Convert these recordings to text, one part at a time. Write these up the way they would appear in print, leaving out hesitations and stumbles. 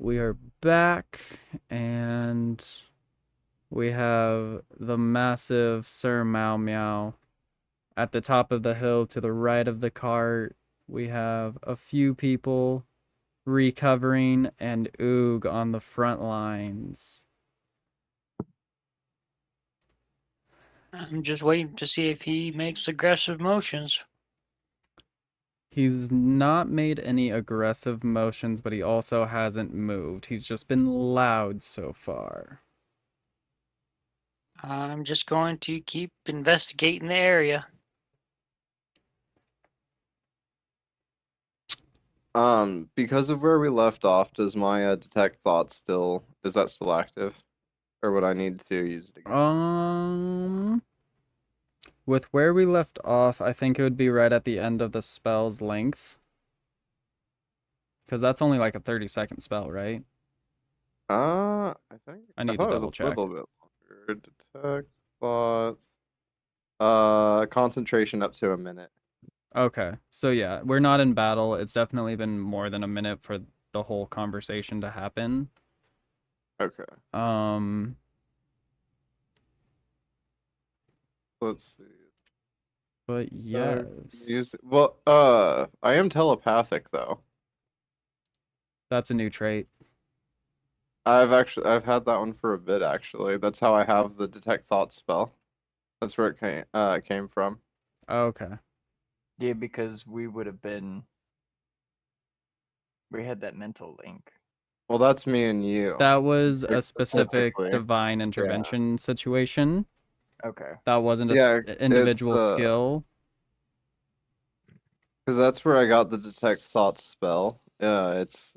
we are back, and we have the massive Sir Meow Meow at the top of the hill to the right of the cart. We have a few people recovering, and Oog on the front lines. I'm just waiting to see if he makes aggressive motions. He's not made any aggressive motions, but he also hasn't moved. He's just been loud so far. I'm just going to keep investigating the area. Because of where we left off, does my detect thoughts is that still active? Or would I need to use it again? With where we left off, I think it would be right at the end of the spell's length. Because that's only like a 30-second spell, right? I I need to thought it double was a check. little bit longer. Detect thoughts. Concentration up to a minute. Okay, so yeah, we're not in battle. It's definitely been more than a minute for the whole conversation to happen. Okay. Let's see. But yes, Well, I am telepathic though. that's a new trait. I've had that one for a bit actually. That's how I have the detect thoughts spell. That's where it came from. Okay. Yeah, because we had that mental link. Well, that's me and you. That was Like, a specific specifically. divine intervention situation. Okay. That wasn't a Yeah, individual skill. because that's where I got the detect thoughts spell. Yeah, it's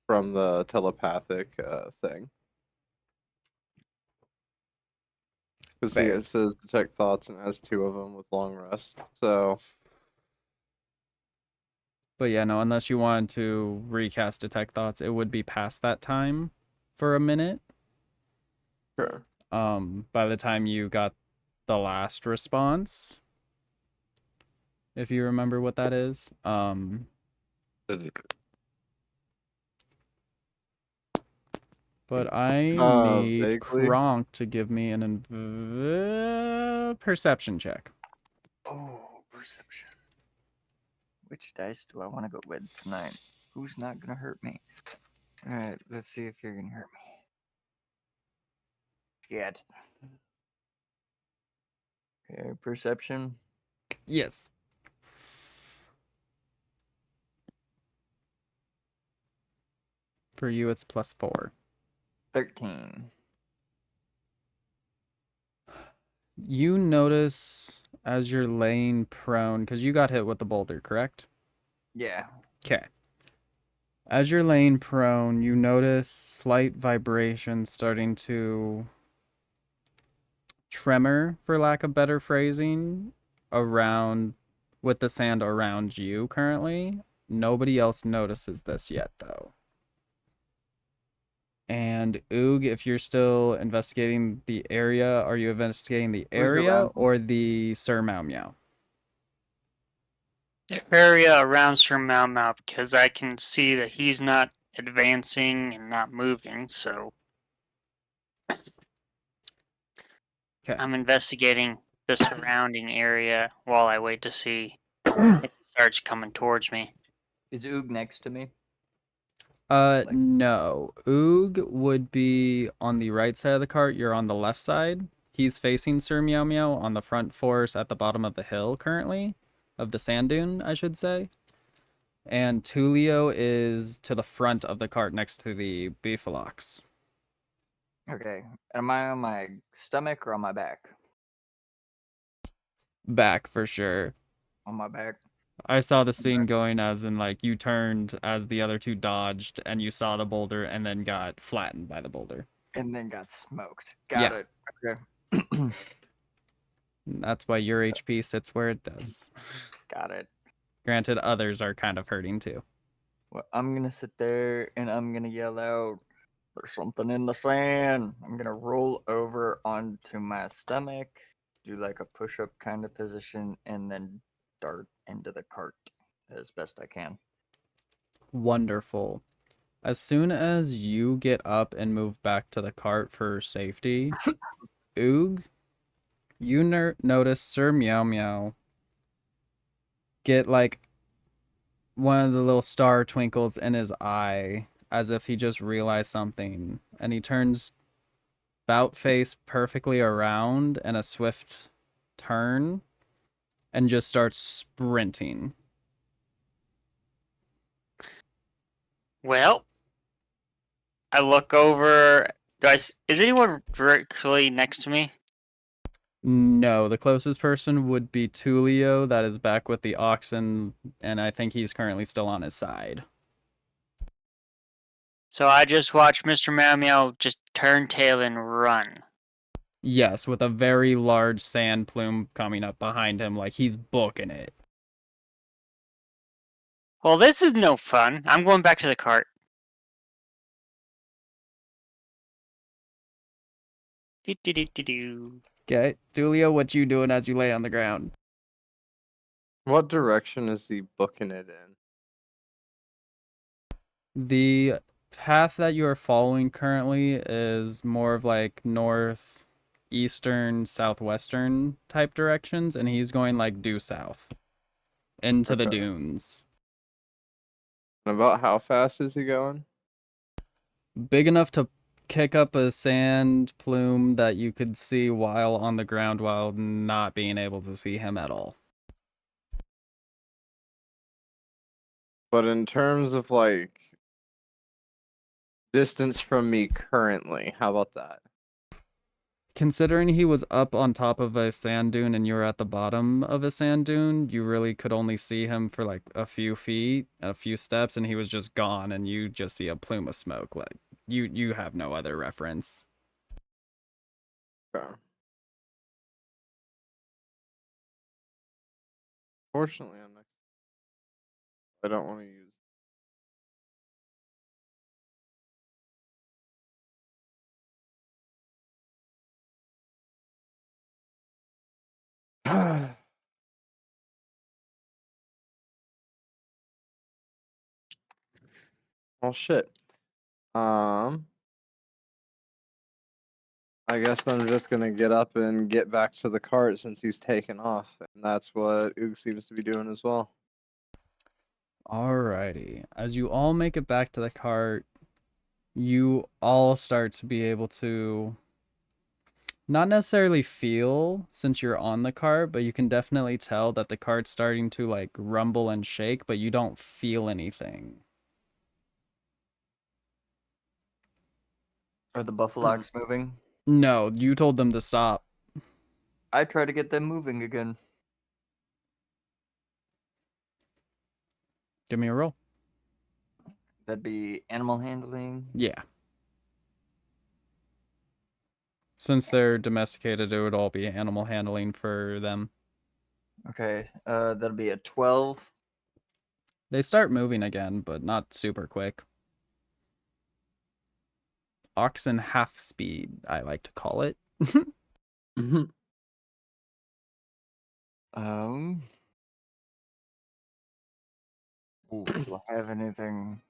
from the telepathic thing. Because see, it says detect thoughts and it has two of them with long rest. So, But yeah, no, unless you wanted to recast detect thoughts, it would be past that time for a minute. sure. By the time you got the last response, if you remember what that is. But I need Vaguely. Kronk to give me an perception check. Oh, perception. Which dice do I want to go with tonight? Who's not gonna hurt me? Alright, let's see if you're gonna hurt me. Shit. Okay, perception. Yes. For you, it's +4. 13. You notice as you're laying prone, because you got hit with the boulder, correct? Yeah. Okay. As you're laying prone, you notice slight vibrations starting to tremor, for lack of better phrasing, around with the sand around you currently. Nobody else notices this yet, though. And Oog, if you're still investigating the area, are you investigating the area or the Sir Meow Meow? The area around Sir Mau Mau, because I can see that he's not advancing and not moving, so Okay. I'm investigating the surrounding area while I wait to see if he starts coming towards me. Is Oog next to me? No. Oog would be on the right side of the cart. You're on the left side. He's facing Sir Meow Meow on the front force at the bottom of the hill currently, of the sand dune, I should say. And Tulio is to the front of the cart next to the beefalox. Okay. Am I on my stomach or on my back? Back for sure. On my back. I saw the scene going as in like you turned as the other two dodged and you saw the boulder and then got flattened by the boulder. And then got smoked. Got it. Okay. That's why your HP sits where it does. Got it. Granted, others are kind of hurting too. Well, I'm gonna sit there and I'm gonna yell out, "There's something in the sand." I'm gonna roll over onto my stomach, do like a push-up kind of position, and then dart into the cart as best I can. Wonderful. As soon as you get up and move back to the cart for safety, Oog, you notice Sir Meow Meow get like one of the little star twinkles in his eye as if he just realized something, and he turns bout face perfectly around in a swift turn and just starts sprinting. Well, I look over. Is anyone directly next to me? No, the closest person would be Tulio, that is back with the oxen, and I think he's currently still on his side. So I just watched Mr. Meow Meow just turn tail and run. Yes, with a very large sand plume coming up behind him, like he's booking it. Well, this is no fun. I'm going back to the cart. Do-do-do-do-do. Okay, Tulio, what you doing as you lay on the ground? What direction is he booking it in? The path that you are following currently is more of like north, eastern, southwestern type directions, and he's going like due south into the Okay. dunes. And about how fast is he going? Big enough to kick up a sand plume that you could see while on the ground while not being able to see him at all. But in terms of like distance from me currently, how about that? Considering he was up on top of a sand dune and you were at the bottom of a sand dune, you really could only see him for like a few feet, a few steps, and he was just gone, and you just see a plume of smoke. Like you have no other reference. Okay. Fortunately, I'm next. I don't want to use. Well, shit. I guess I'm just gonna get up and get back to the cart since he's taken off, and that's what Oog seems to be doing as well. Alrighty. As you all make it back to the cart, you all start to be able to not necessarily feel since you're on the cart, but you can definitely tell that the cart's starting to like rumble and shake, but you don't feel anything. Are the buffaloes moving? No, you told them to stop. I try to get them moving again. Give me a roll. That'd be animal handling. Yeah. Since they're domesticated, it would all be animal handling for them. Okay, that'll be a 12. They start moving again, but not super quick. Oxen half speed, I like to call it. Mhm. Ooh, do I have anything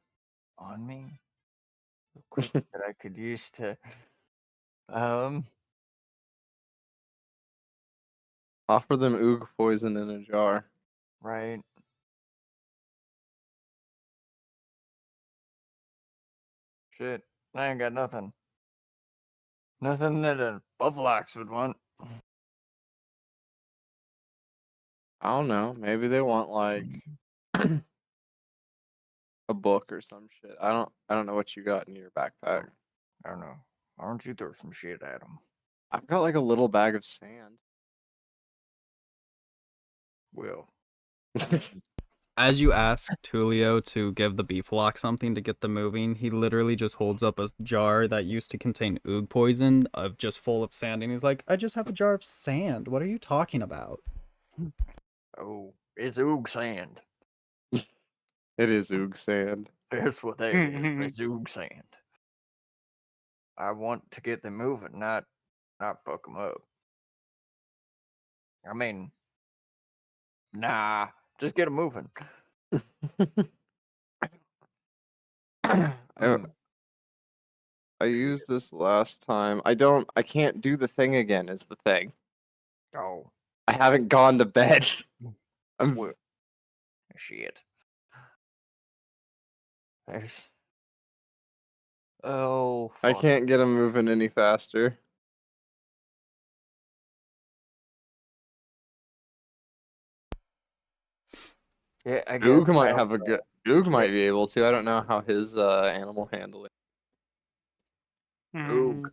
on me? Real quick that I could use to Offer them Oog poison in a jar. right. Shit. I ain't got nothing. Nothing that a buffalox would want. I don't know. Maybe they want like a book or some shit. I don't know what you got in your backpack. I don't know. Why don't you throw some shit at him? I've got like a little bag of sand. Will. As you ask Tulio to give the beeflock something to get them moving, he literally just holds up a jar that used to contain oog poison of just full of sand, and he's like, I just have a jar of sand. What are you talking about? Oh, it's oog sand. It is Oog sand. That's what that is. It's oog sand. I want to get them moving, not fuck them up. I mean, nah, just get them moving. I used this last time. I can't do the thing again is the thing. Oh, I haven't gone to bed. well, shit. There's. Oh, I fuck. can't get him moving any faster. Yeah, I Goog guess. might have a good. Goog Yeah. might be able to. I don't know how his animal handling. Oog.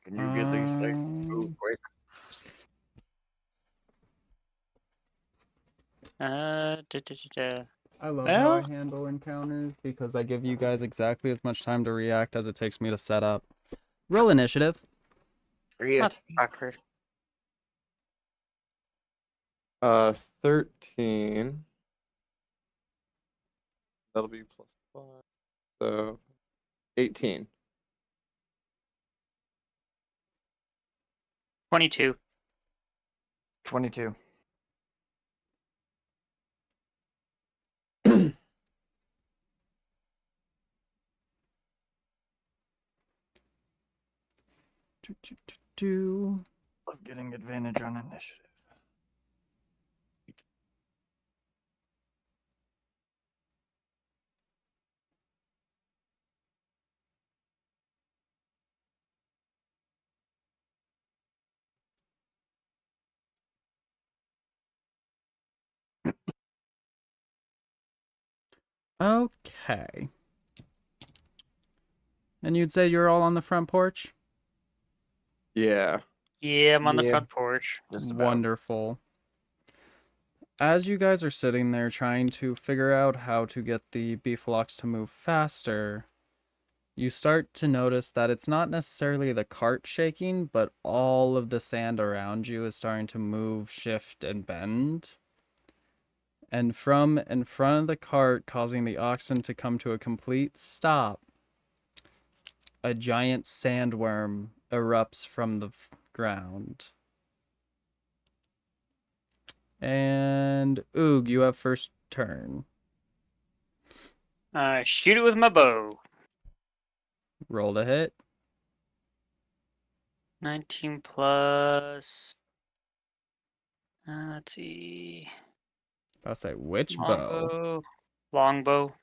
Can you get these things to move Um, quick? I love how I Well, handle encounters because I give you guys exactly as much time to react as it takes me to set up. Roll initiative. Shit. motherfucker. 13. That'll be +5. So 18. 22. 22. Do. Love getting advantage on initiative. Okay. And you'd say you're all on the front porch? Yeah. Yeah, I'm on the Yeah. front porch. Just about. Wonderful. As you guys are sitting there trying to figure out how to get the beeflocks to move faster, you start to notice that it's not necessarily the cart shaking, but all of the sand around you is starting to move, shift, and bend. And from in front of the cart, causing the oxen to come to a complete stop, a giant sandworm erupts from the ground. And Oog, you have first turn. Shoot it with my bow. Roll to hit. 19 plus. Let's see. I'll say which bow. Longbow. Longbow.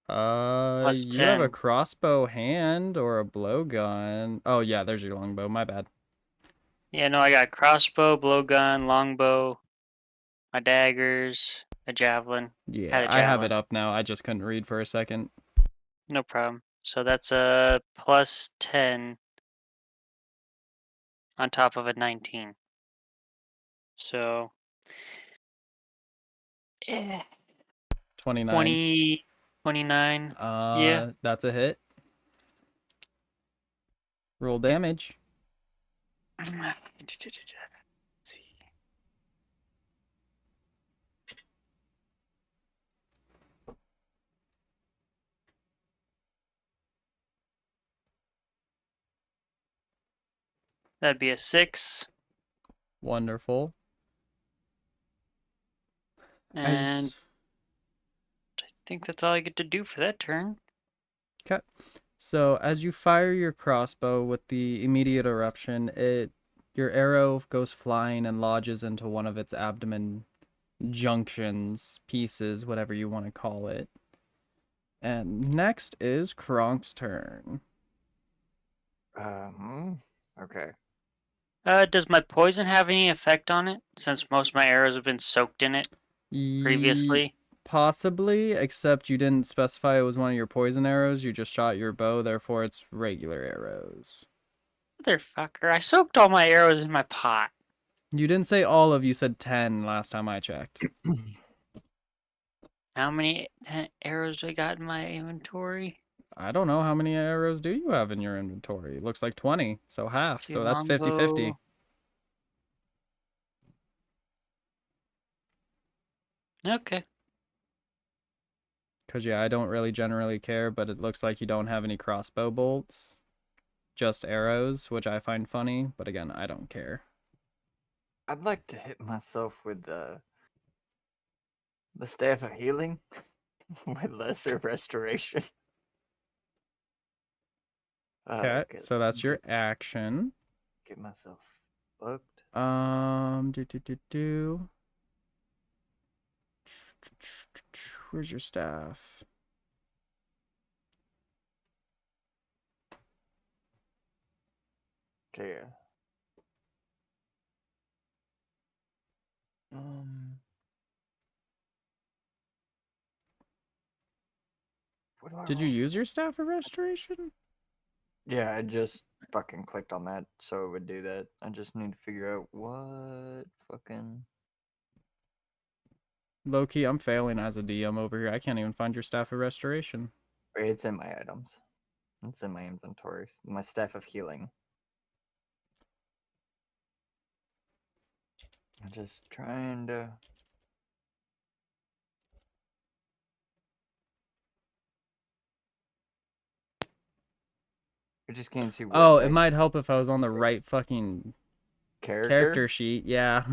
Plus You have a 10. crossbow hand or a blowgun. Oh yeah, there's your longbow. My bad. Yeah, no, I got crossbow, blowgun, longbow, my daggers, a javelin. Yeah, Had a I have it javelin. up now. I just couldn't read for a second. No problem. So that's a plus 10 on top of a 19. So, eh, 29. 20, 29. Yeah. That's a hit. Roll damage. Let's see. That'd be a 6. Wonderful. And As I think that's all I get to do for that turn. Okay. So as you fire your crossbow with the immediate eruption, your arrow goes flying and lodges into one of its abdomen junctions, pieces, whatever you want to call it. And next is Kronk's turn. Okay. Does my poison have any effect on it? Since most of my arrows have been soaked in it previously. Possibly, except you didn't specify it was one of your poison arrows. You just shot your bow, therefore it's regular arrows. Motherfucker, I soaked all my arrows in my pot. You didn't say all of, you said 10 last time I checked. How many arrows do I got in my inventory? I don't know how many arrows do you have in your inventory. It looks like 20, so half. Let's see, So that's 50-50. longbow. Okay. Because, yeah, I don't really generally care, but it looks like you don't have any crossbow bolts. Just arrows, which I find funny, but again, I don't care. I'd like to hit myself with the staff of healing. with lesser restoration. Okay, Okay, so that's your action. get myself booked. Do. Where's your staff? Okay. Yeah. What do I Did you roll for? use your staff of restoration? Yeah, I just fucking clicked on that so it would do that. I just need to figure out what fucking. Low key, I'm failing as a DM over here. I can't even find your staff of restoration. Wait, it's in my items. It's in my inventory. My staff of healing. I'm just trying to. I just can't see what Oh, it dice might help if I was on the right fucking character sheet. Yeah.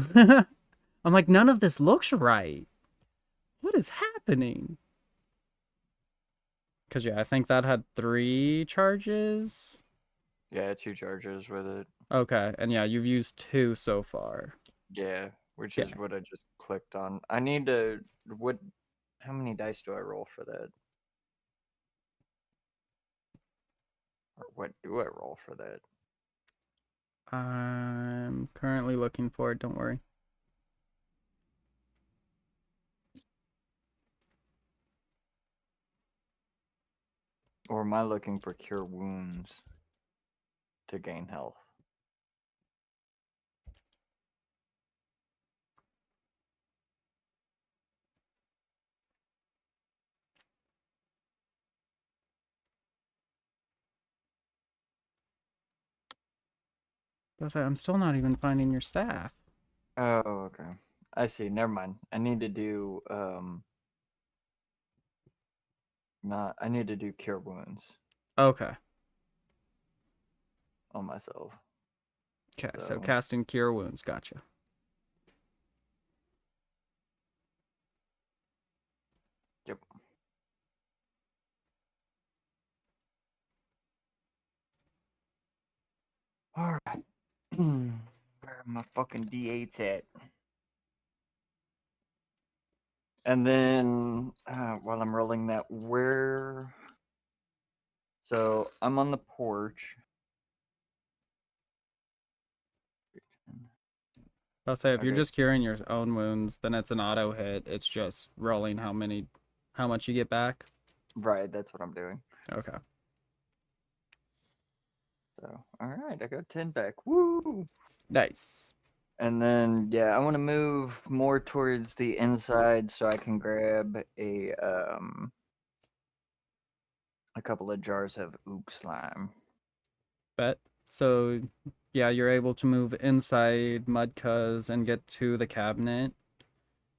I'm like, none of this looks right. What is happening? Because, yeah, I think that had 3 charges. Yeah, 2 charges with it. Okay, and yeah, you've used 2 so far. Yeah, which Yeah. is what I just clicked on. I need to. What? How many dice do I roll for that? Or what do I roll for that? I'm currently looking for it, don't worry. Or am I looking for cure wounds to gain health? I'm still not even finding your staff. Oh, okay. I see. Never mind. I need to do not. I need to do cure wounds Okay. on myself. Okay, so So- casting Cure Wounds, gotcha. Yep. All right. Where are my fucking D8s at? And then while I'm rolling that, where? So I'm on the porch. I'll say if you're Okay. just curing your own wounds, then it's an auto hit. It's just rolling how much you get back. Right, that's what I'm doing. Okay. So, all right, I got 10 back. Woo! Nice. And then, yeah, I want to move more towards the inside so I can grab a couple of jars of oop slime. Bet. So, yeah, you're able to move inside Mudcuz and get to the cabinet.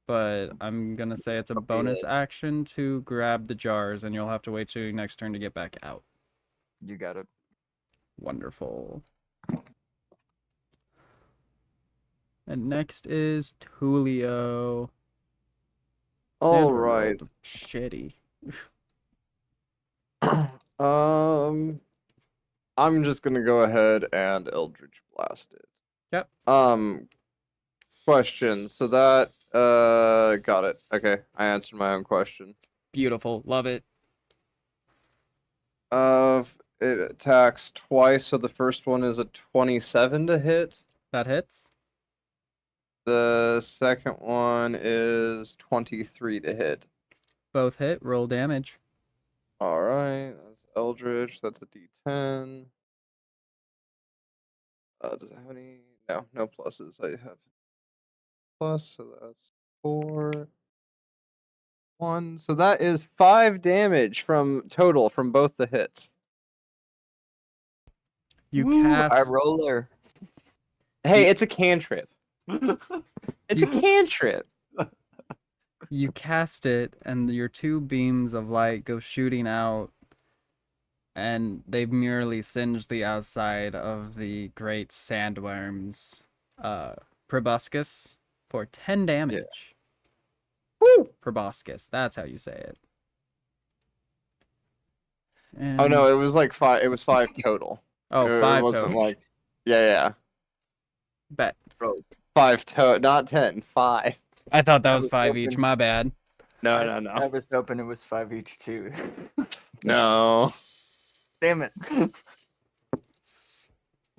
But I'm gonna say it's a bonus action to grab the jars, and you'll have to wait till your next turn to get back out. You got it. Wonderful. And next is Tulio. All Sandworm right. rolled shitty. I'm just gonna go ahead and Eldritch Blast it. Yep. Question. So that got it. Okay, I answered my own question. Beautiful. Love it. It attacks twice, so the first one is a 27 to hit. That hits. The second one is 23 to hit. Both hit. Roll damage. All right, that's Eldritch. That's a D10. Does it have any? No, no pluses. I have plus, so that's 4. 1. So that is 5 damage from total from both the hits. You Woo, cast. I roller. Hey, You- it's a cantrip. It's You- a cantrip. You cast it, and your 2 beams of light go shooting out, and they merely singe the outside of the great sandworm's proboscis for 10 damage. Woo! Proboscis, that's how you say it. And, Oh no, it was like 5. It was 5 total. Oh, It 5 wasn't total. like. Yeah. Bet. Bro, 5 total, not 10. 5. I thought that I was was 5 each. hoping- My bad. No, I, no, I no, was hoping it was 5 each too. no. Damn it.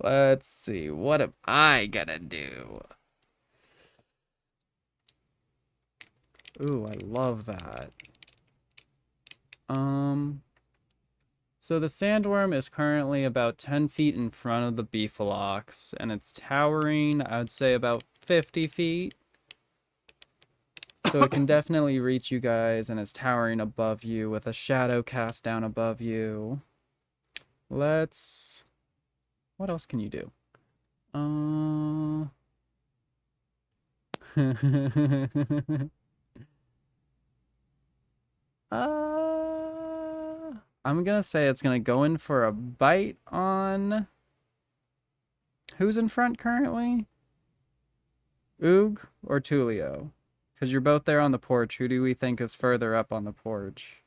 Let's see. What am I gonna do? Ooh, I love that. So the sandworm is currently about 10 feet in front of the beefalox, and it's towering, I would say, about 50 feet. So it can definitely reach you guys, and it's towering above you with a shadow cast down above you. Let's... What else can you do? I'm gonna say it's gonna go in for a bite on... Who's in front currently? Oog or Tulio? Because you're both there on the porch. Who do we think is further up on the porch?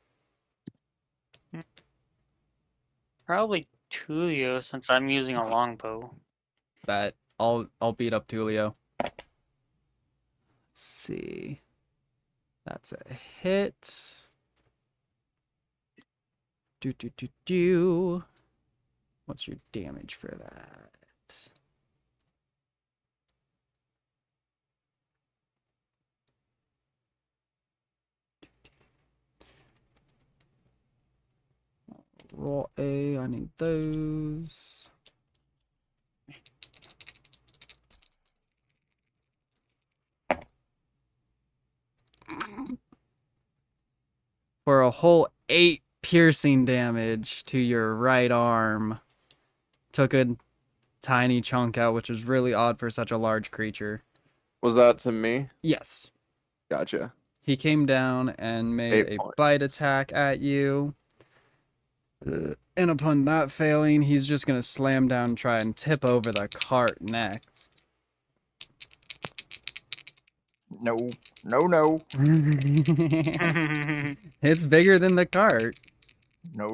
Probably Tulio, since I'm using a longbow. Bet. I'll beat up Tulio. Let's see. That's a hit. Do. What's your damage for that? Roll A, I need those. For a whole 8 piercing damage to your right arm. Took a tiny chunk out, which is really odd for such a large creature. Was that to me? Yes. Gotcha. He came down and made 8 a points. bite attack at you. And upon that failing, he's just going to slam down and try and tip over the cart next. No. It's bigger than the cart. No.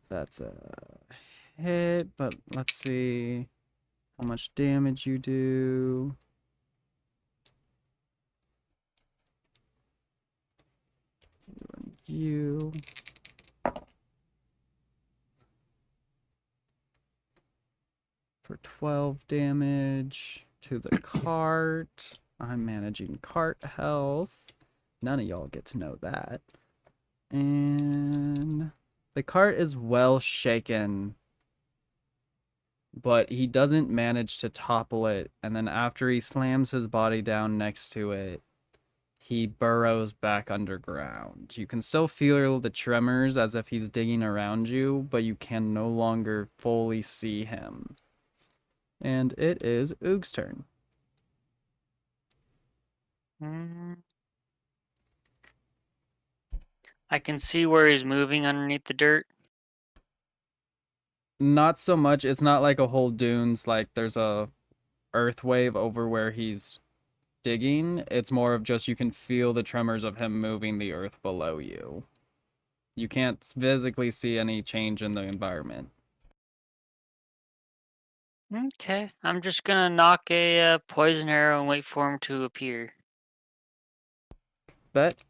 That's a hit, but let's see how much damage you do. You. For 12 damage to the cart. I'm managing cart health. None of y'all get to know that. And the cart is well shaken, but he doesn't manage to topple it. And then after he slams his body down next to it, he burrows back underground. You can still feel the tremors as if he's digging around you, but you can no longer fully see him. And it is Oog's turn. I can see where he's moving underneath the dirt. Not so much. It's not like a whole dunes, like there's a earth wave over where he's digging. It's more of just you can feel the tremors of him moving the earth below you. You can't physically see any change in the environment. Okay, I'm just gonna knock a poison arrow and wait for him to appear. Bet.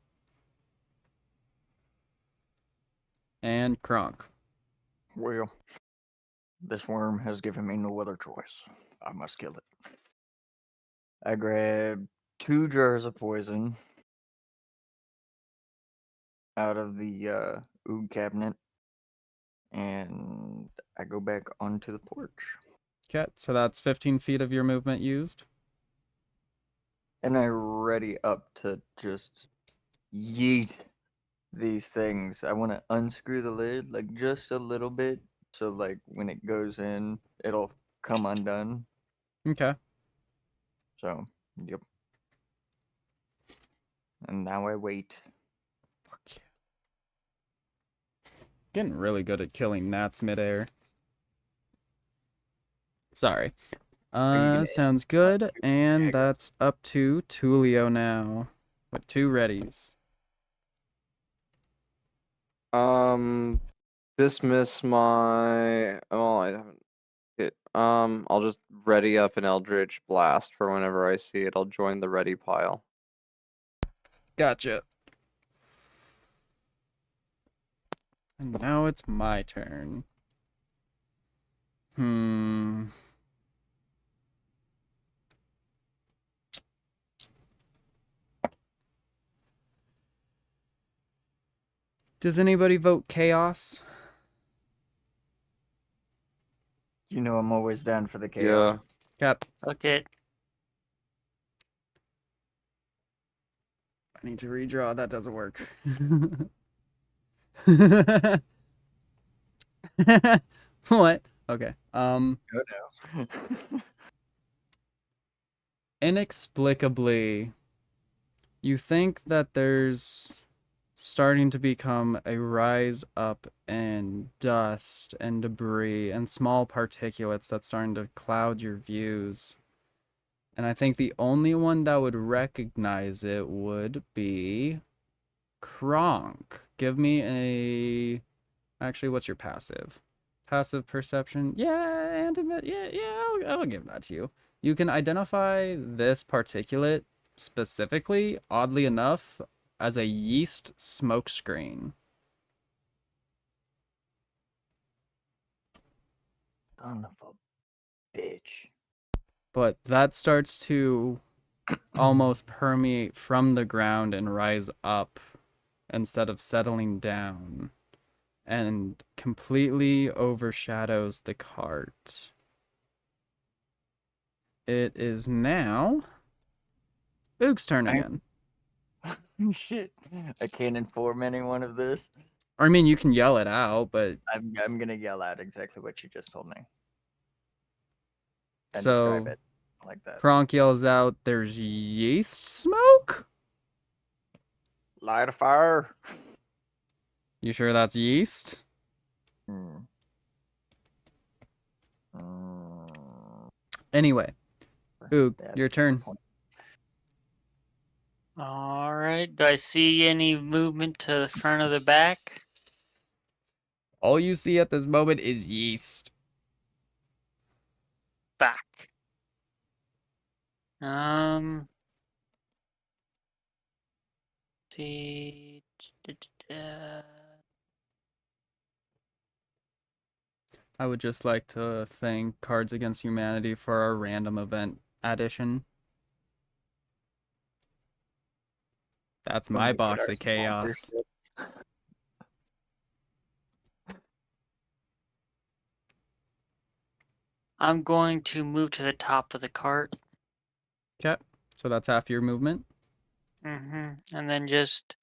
And Kronk. Well, this worm has given me no other choice. I must kill it. I grab 2 jars of poison out of the oog cabinet, and I go back onto the porch. Okay, so that's 15 feet of your movement used. And I ready up to just yeet these things. I want to unscrew the lid like just a little bit, so like when it goes in, it'll come undone. Okay. So, yep. And now I wait. Fuck yeah. Getting really good at killing gnats midair. Sorry. gonna Sounds good. And that's up to Tulio now with 2 readies. Dismiss my. Oh, I haven't. I'll just ready up an Eldritch Blast for whenever I see it. I'll join the ready pile. Gotcha. And now it's my turn. Does anybody vote chaos? You know I'm always down for the Yeah. chaos. Cap. Okay. I need to redraw. That doesn't work. What? Okay. Oh no. Inexplicably, you think that there's starting to become a rise up in dust and debris and small particulates that's starting to cloud your views. And I think the only one that would recognize it would be Kronk. Give me a... Actually, what's your passive? Passive perception? Yeah, and I'll give that to you. You can identify this particulate specifically, oddly enough, as a yeast smokescreen. Son of a bitch. But that starts to almost permeate from the ground and rise up instead of settling down, and completely overshadows the cart. It is now Oog's turn again. Shit. I can't inform anyone of this. I mean, you can yell it out, but I'm gonna yell out exactly what you just told me. And so describe it like that. Kronk yells out, "There's yeast smoke?" Light a fire. You sure that's yeast? Hmm. Mm, Anyway, Oog, that's your turn. point. All right. Do I see any movement to the front of the back? All you see at this moment is yeast. Back. See. I would just like to thank Cards Against Humanity for our random event addition. That's When my we get box our of chaos. sponsorship. I'm going to move to the top of the cart. Okay, so that's half your movement. And then just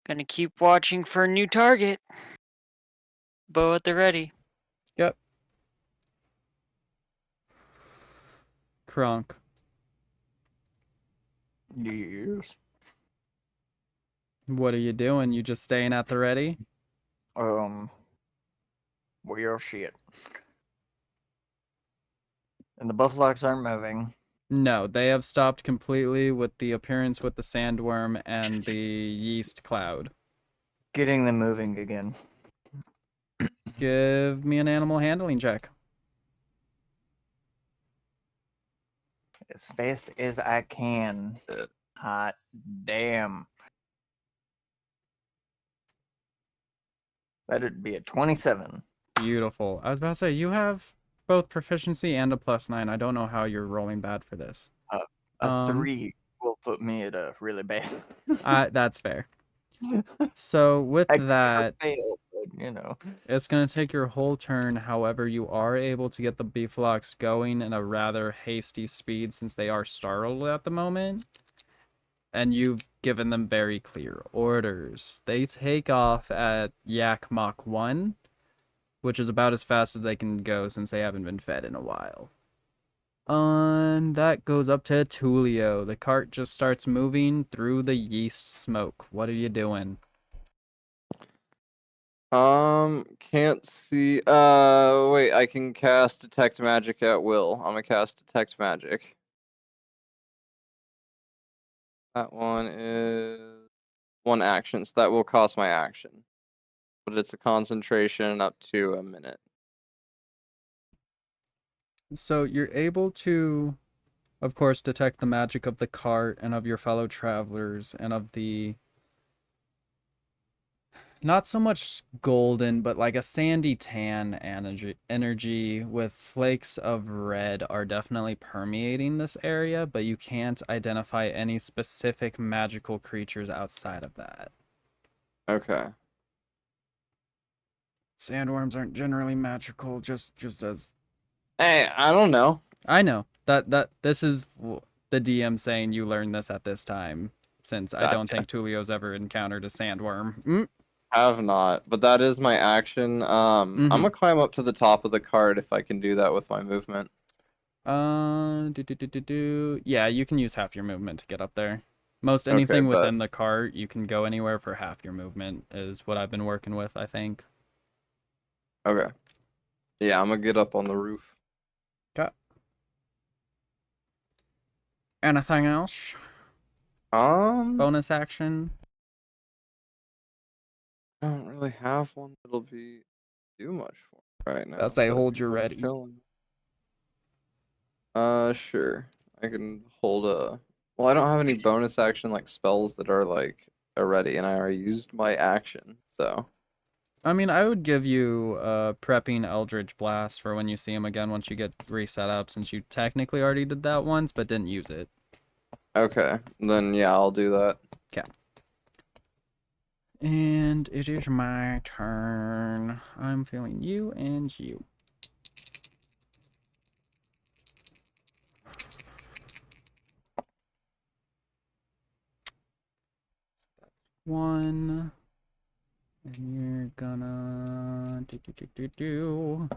gonna keep watching for a new target. Bow at the ready. Yep. Kronk. Yes. What are you doing? You just staying at the ready? Weird shit. And the buffaloes aren't moving. No, they have stopped completely with the appearance with the sandworm and the yeast cloud. Getting them moving again. Give me an animal handling check. As fast as I can. Hot damn. That'd be a 27. Beautiful. I was about to say, you have both proficiency and a +9. I don't know how you're rolling bad for this. A 3 will put me at a really bad. That's fair. So with I that, failed, but, you know. it's going to take your whole turn. However, you are able to get the beeflocks going in a rather hasty speed since they are startled at the moment. And you've given them very clear orders. They take off at Yak Mach 1, which is about as fast as they can go since they haven't been fed in a while. And that goes up to Tulio. The cart just starts moving through the yeast smoke. What are you doing? Can't see. Wait, I can cast Detect Magic at will. I'm gonna cast Detect Magic. That one is one action, so that will cost my action. But it's a concentration up to a minute. So you're able to, of course, detect the magic of the cart and of your fellow travelers and of the not so much golden, but like a sandy tan energy with flakes of red are definitely permeating this area, but you can't identify any specific magical creatures outside of that. Okay. Sandworms aren't generally magical, just as Hey, I don't know. I know that this is the DM saying you learned this at this time, since I don't Gotcha. think Tulio's ever encountered a sandworm. Have not, but that is my action. I'm gonna climb up to the top of the cart if I can do that with my movement. Yeah, you can use half your movement to get up there. Most Okay, anything but within the cart, you can go anywhere for half your movement, is what I've been working with, I think. okay. Yeah, I'm gonna get up on the roof. Got anything else? I Bonus action? don't really have one that'll be do much for me right now. I'll say Besides hold be your kind of ready. chilling. Sure. I can hold a. Well, I don't have any bonus action like spells that are like already, and I already used my action, so. I mean, I would give you prepping Eldritch Blast for when you see him again once you get reset up, since you technically already did that once, but didn't use it. Okay, then yeah, I'll do that. Okay. And it is my turn. I'm feeling you and you. One. And you're gonna do.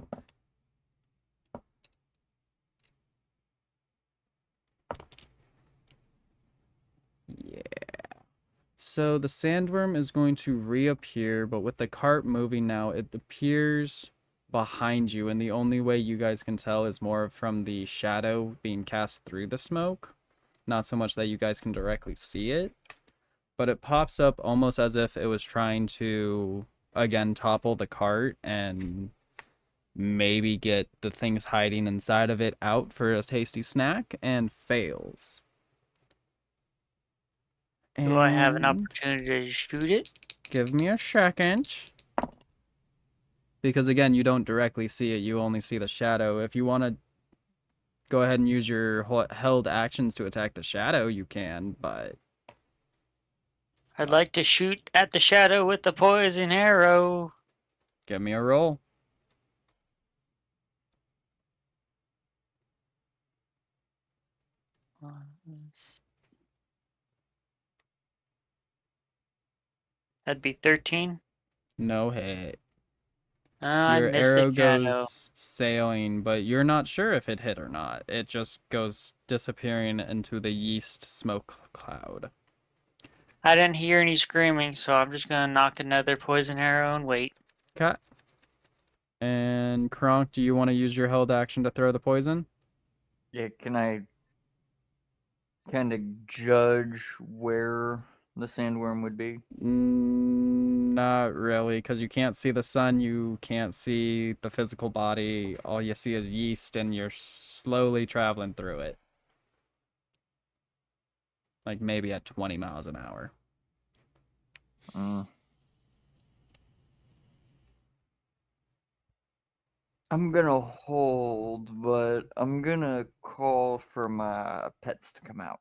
Yeah. So the sandworm is going to reappear, but with the cart moving now, it appears behind you, and the only way you guys can tell is more from the shadow being cast through the smoke. Not so much that you guys can directly see it, but it pops up almost as if it was trying to, again, topple the cart and maybe get the things hiding inside of it out for a tasty snack, and fails. Do I have an And opportunity to shoot it? give me a second. Because again, you don't directly see it, you only see the shadow. If you want to go ahead and use your held actions to attack the shadow, you can, but I'd like to shoot at the shadow with the poison arrow. give me a roll. That'd be 13. No hit. I Your missed the arrow shadow. goes sailing, but you're not sure if it hit or not. It just goes disappearing into the yeast smoke cloud. I didn't hear any screaming, so I'm just gonna knock another poison arrow and wait. Cut. And Kronk, do you want to use your held action to throw the poison? Yeah, can I kind of judge where the sandworm would be? Not really, because you can't see the sun, you can't see the physical body. All you see is yeast, and you're slowly traveling through it. Like maybe at 20 miles an hour. Mm. I'm gonna hold, but I'm gonna call for my pets to come out.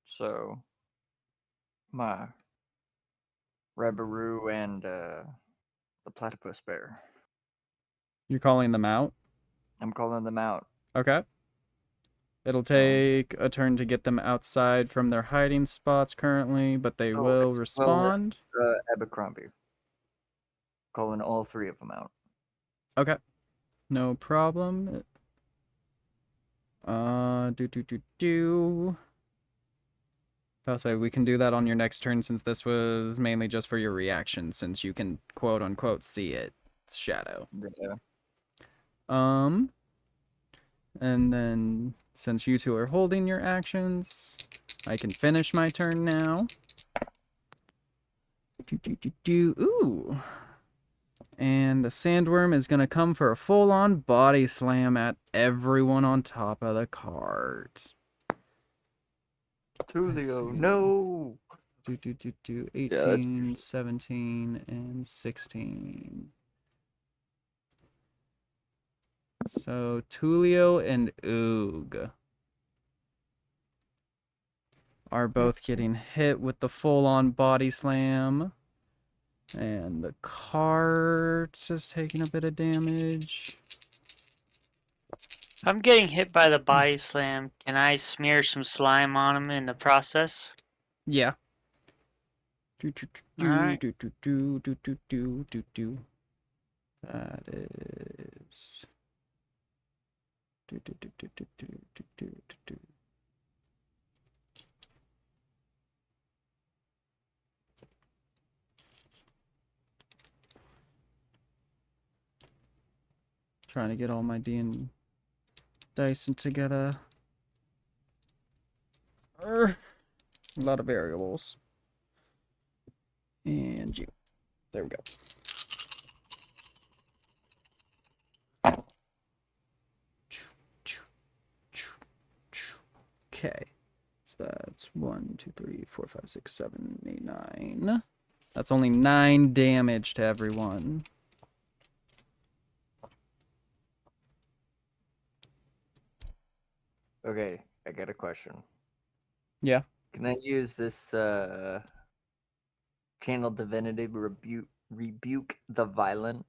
So, my Rebaroo and the platypus bear. You're calling them out? I'm calling them out. Okay. It'll take a turn to get them outside from their hiding spots currently, but they Oh, will as well as respond. Abercrombie. Calling all three of them out. Okay. No problem. Do. I'll say we can do that on your next turn since this was mainly just for your reaction, since you can quote unquote see it. It's shadow. Yeah. And then since you two are holding your actions, I can finish my turn now. Ooh. And the sandworm is gonna come for a full-on body slam at everyone on top of the cart. Tulio, see. no! 18, 17, and 16. So Tulio and Oog are both getting hit with the full-on body slam. And the cart is taking a bit of damage. If I'm getting hit by the body slam, can I smear some slime on him in the process? Yeah. Alright. That is. Trying to get all my D and dice together. A lot of variables. And you. There we go. Okay. So that's 1, 2, 3, 4, 5, 6, 7, 8, 9. That's only 9 damage to everyone. Okay, I got a question. Yeah. Can I use this channel divinity rebuke the violent?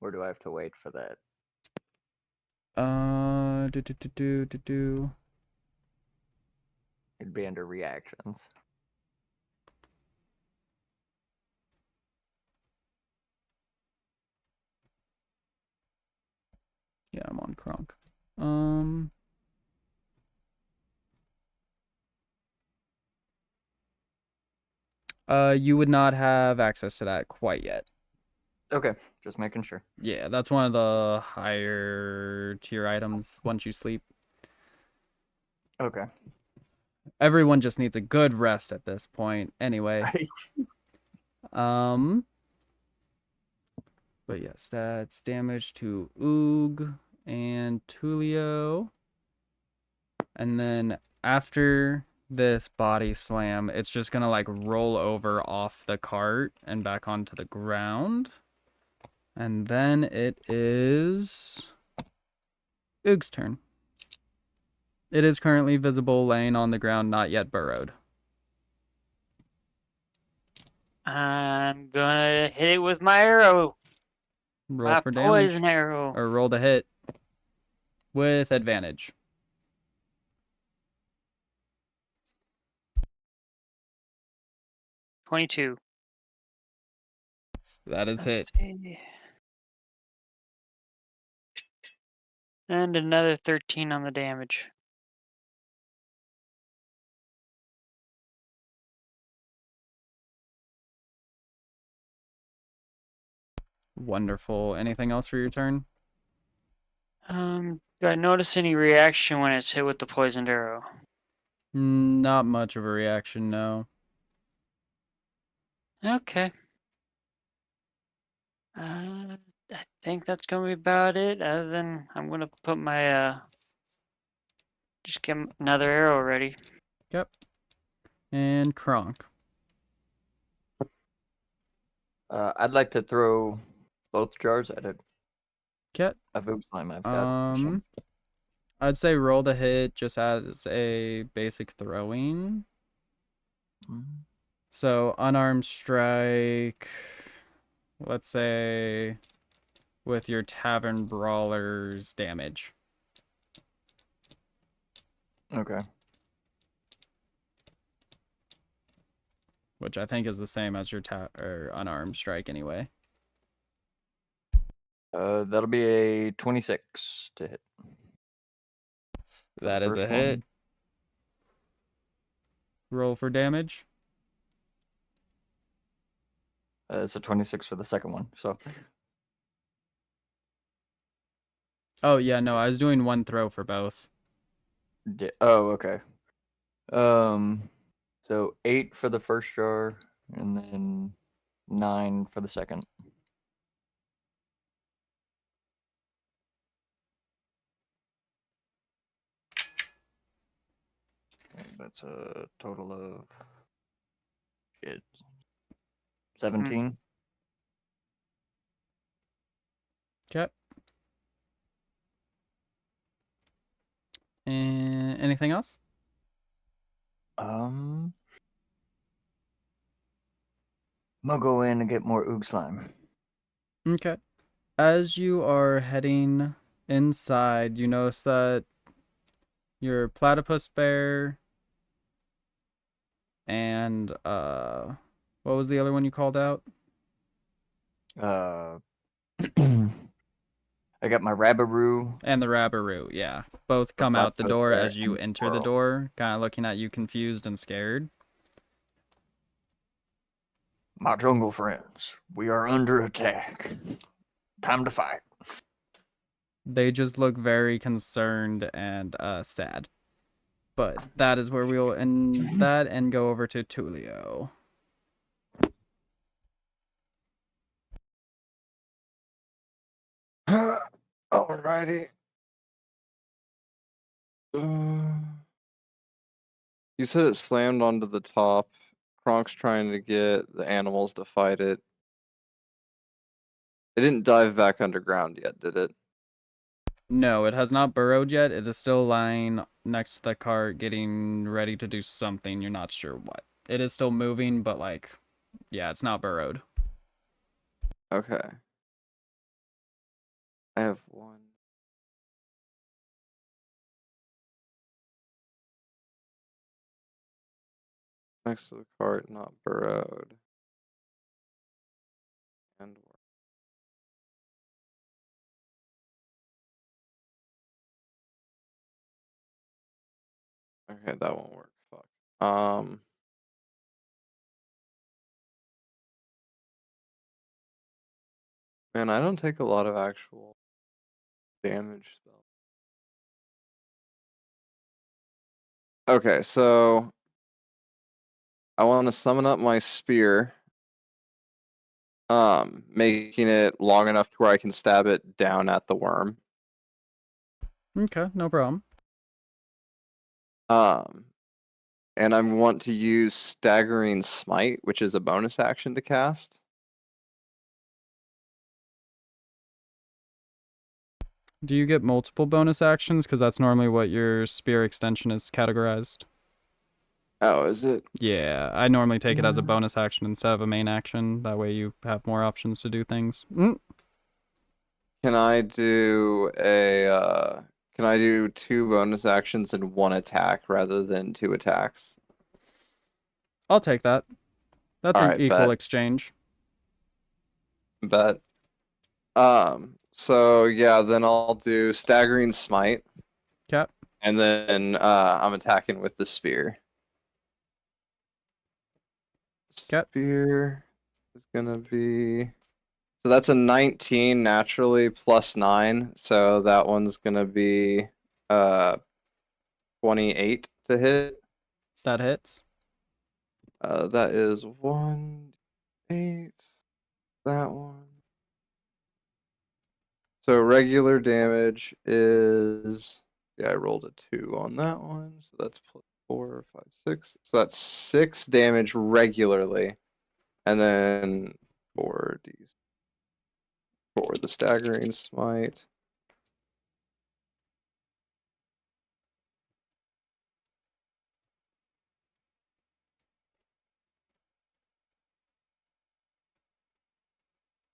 Or do I have to wait for that? It'd be under reactions. Yeah, I'm on Kronk. You would not have access to that quite yet. Okay, just making sure. Yeah, that's one of the higher tier items once you sleep. Okay. Everyone just needs a good rest at this point anyway. But yes, that's damage to Oog and Tulio. And then after this body slam, it's just gonna like roll over off the cart and back onto the ground. And then it is Oog's turn. It is currently visible, laying on the ground, not yet burrowed. I'm gonna hit it with my arrow. Roll My for poison damage. arrow. Or roll to hit with advantage. $22. That is hit. And another 13 on the damage. Wonderful. Anything else for your turn? Do I notice any reaction when it's hit with the poisoned arrow? Not much of a reaction, no. Okay. I think that's gonna be about it. Other than I'm gonna put my just get another arrow ready. Yep. And Kronk. I'd like to throw both jars at it. Ket. Of Oog slime I've got. So. I'd say roll the hit just as a basic throwing. So unarmed strike, let's say with your tavern brawler's damage. Okay. Which I think is the same as your unarmed strike anyway. That'll be a 26 to hit. That is a hit. Roll for damage. It's a 26 for the second one. So Oh, yeah, no, I was doing one throw for both. oh, okay. So 8 for the first jar, and then 9 for the second. Okay, that's a total of shit. 17. Okay. And anything else? I'm gonna go in and get more oog slime. Okay. As you are heading inside, you notice that your platypus bear and what was the other one you called out? Uh, I got my Rabaroo. And the Rabaroo, yeah. Both The come out the platypus door bear as you and enter the squirrel. door, kind of looking at you confused and scared. My jungle friends, we are under attack. Time to fight. They just look very concerned and sad. But that is where we'll end that and go over to Tulio. Alrighty. You said it slammed onto the top. Kronk's trying to get the animals to fight it. It didn't dive back underground yet, did it? No, it has not burrowed yet. It is still lying next to the cart, getting ready to do something. You're not sure what. It is still moving, but like, yeah, it's not burrowed. Okay. I have one. Next to the cart, not burrowed. And okay, that won't work. Fuck. Man, I don't take a lot of actual damage spell. Okay, so I want to summon up my spear. Making it long enough to where I can stab it down at the worm. Okay, no problem. And I want to use Staggering Smite, which is a bonus action to cast. Do you get multiple bonus actions? Because that's normally what your spear extension is categorized. Oh, is it? Yeah, I normally take it as a Yeah. bonus action instead of a main action. That way you have more options to do things. Can I do can I do 2 bonus actions and 1 attack rather than 2 attacks? I'll take that. That's an Alright, equal bet. exchange. Bet. So yeah, then I'll do Staggering Smite, Cap. and then I'm attacking with the spear. Cap. Spear is gonna be, so that's a 19 naturally plus 9, so that one's gonna be 28 to hit. That hits. That is 1, 8. That one. So regular damage is, yeah, I rolled a 2 on that one, so that's plus 4, 5, 6. So that's 6 damage regularly, and then 4d for the Staggering Smite.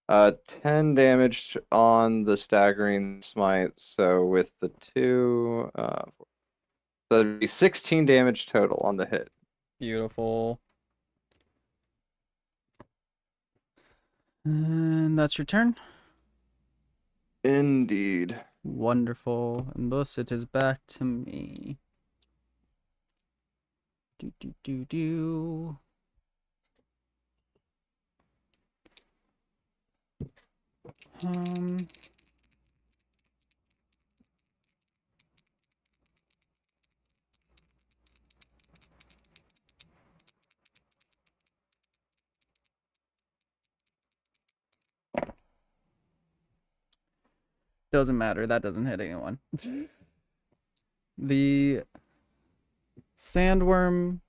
Uh, 10 damage on the Staggering Smite, so with the 2, so that'd be 16 damage total on the hit. Beautiful. And that's your turn. Indeed. Wonderful. And thus it is back to me. Do do do do. Um. Doesn't matter. That doesn't hit anyone. The sandworm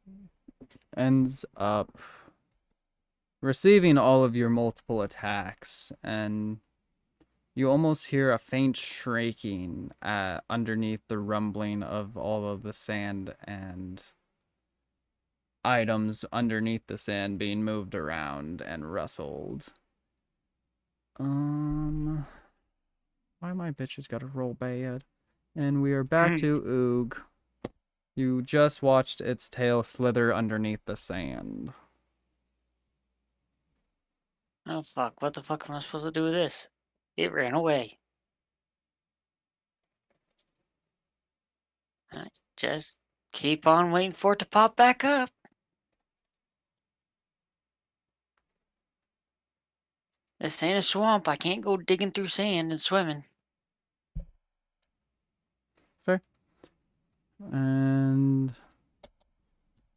ends up receiving all of your multiple attacks, and you almost hear a faint shrieking underneath the rumbling of all of the sand and items underneath the sand being moved around and rustled. Why my bitches gotta roll bad? And we are back to Oog. You just watched its tail slither underneath the sand. Oh fuck! What the fuck am I supposed to do with this? It ran away. I just keep on waiting for it to pop back up. This ain't a swamp. I can't go digging through sand and swimming. Fair. And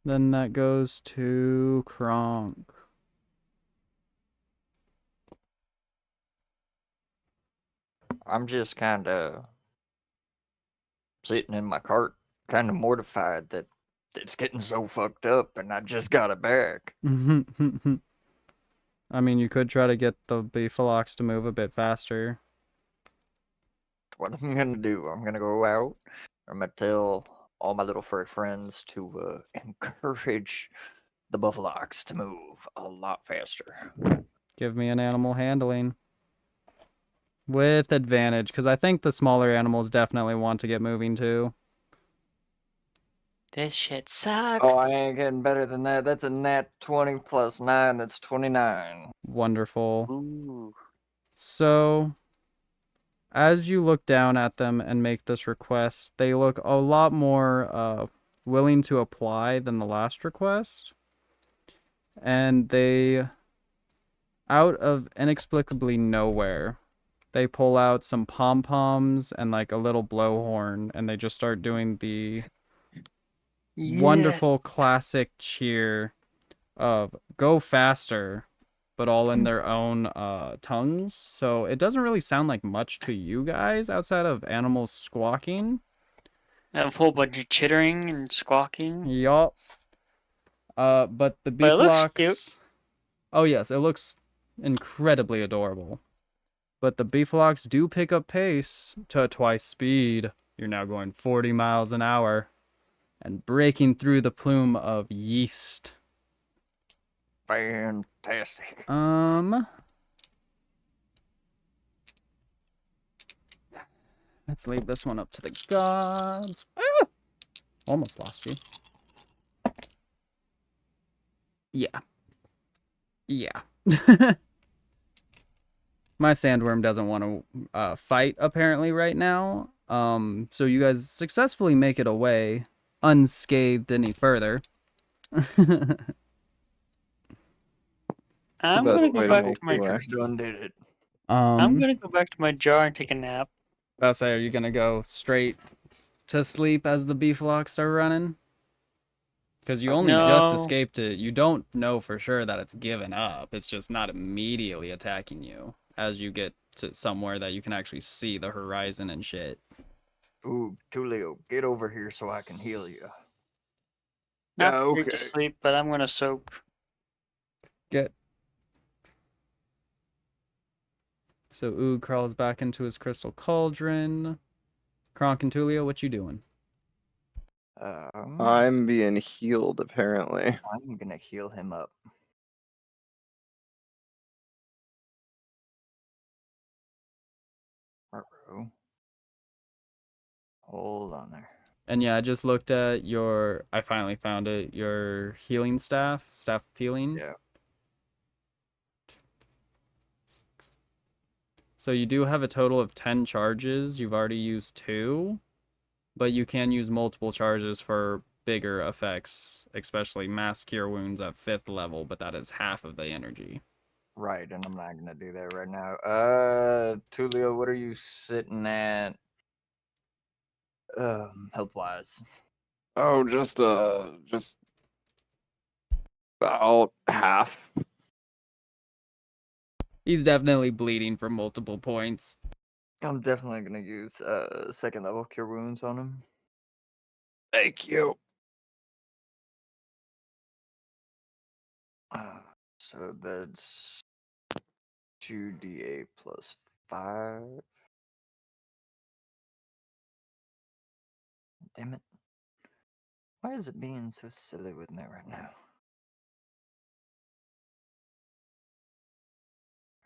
then that goes to Kronk. I'm just kind of sitting in my cart, kind of mortified that it's getting so fucked up, and I just got it back. I mean, you could try to get the beefalox to move a bit faster. What I'm gonna do? I'm gonna go out. I'm gonna tell all my little furry friends to encourage the buffalox to move a lot faster. Give me an animal handling. With advantage, because I think the smaller animals definitely want to get moving too. This shit sucks. Oh, I ain't getting better than that. That's a nat 20 plus 9. That's 29. Wonderful. Ooh. So, as you look down at them and make this request, they look a lot more willing to apply than the last request. And they, out of inexplicably nowhere, they pull out some pom-poms and like a little blowhorn, and they just start doing the wonderful classic cheer of "Go faster," but all in their own tongues. So it doesn't really sound like much to you guys outside of animals squawking. A whole bunch of chittering and squawking. Yup. But the But it looks cute. beefalox. Oh yes, it looks incredibly adorable. But the beefalox do pick up pace to twice speed. You're now going 40 miles an hour and breaking through the plume of yeast. Fantastic. Let's leave this one up to the gods. Ah! Almost lost you. Yeah. Yeah. My sandworm doesn't want to fight apparently right now. So you guys successfully make it away unscathed any further. I'm best gonna way go to back make to my. you Just done did it. I'm gonna go back to my jar and take a nap. I'll say, are you gonna go straight to sleep as the beefalox are running? Because you only just No. escaped it. You don't know for sure that it's given up. It's just not immediately attacking you as you get to somewhere that you can actually see the horizon and shit. Ooh, Tulio, get over here so I can heal you. Not Yeah, straight to okay. sleep, but I'm gonna soak. Get. So Oog crawls back into his crystal cauldron. Kronk and Tulio, what you doing? I'm being healed apparently. I'm gonna heal him up. Uh-oh. Hold on there. And yeah, I just looked at your. I finally found it. Your healing staff of healing. Yeah. So you do have a total of 10 charges. You've already used 2, but you can use multiple charges for bigger effects, especially mass cure wounds at 5th level, but that is half of the energy. Right, and I'm not gonna do that right now. Tulio, what are you sitting at? Health wise. Oh, just about half. He's definitely bleeding from multiple points. I'm definitely gonna use second level cure wounds on him. Thank you. So that's 2d8 plus 5. Damn it. Why is it being so silly with me right now?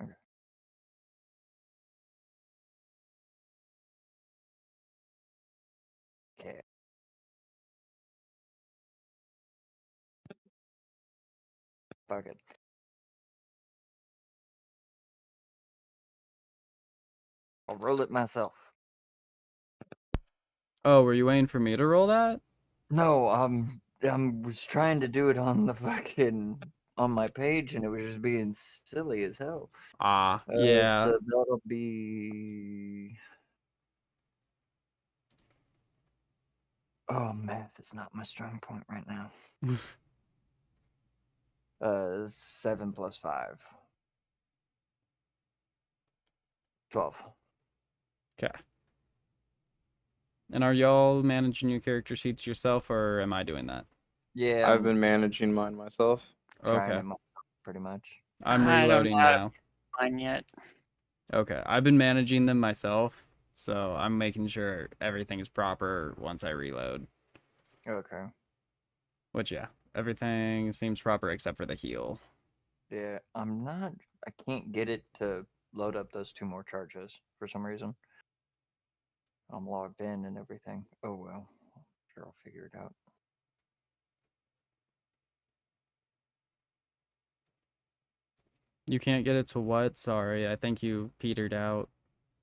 Okay. Okay. Fuck it. I'll roll it myself. Oh, were you waiting for me to roll that? No, was trying to do it on the fucking on my page and it was just being silly as hell. Ah, yeah. So that'll be. Oh, math is not my strong point right now. 7 plus 5. 12. Okay. And are y'all managing your character sheets yourself, or am I doing that? Yeah, I've I'm been managing mine myself. trying Okay. it myself pretty much. I'm I don't reloading have now. mine yet. Okay. I've been managing them myself, so I'm making sure everything is proper once I reload. Okay. Which, yeah, everything seems proper except for the heal. Yeah, I can't get it to load up those 2 more charges for some reason. I'm logged in and everything. Oh well. Sure, I'll figure it out. You can't get it to what? Sorry, I think you petered out.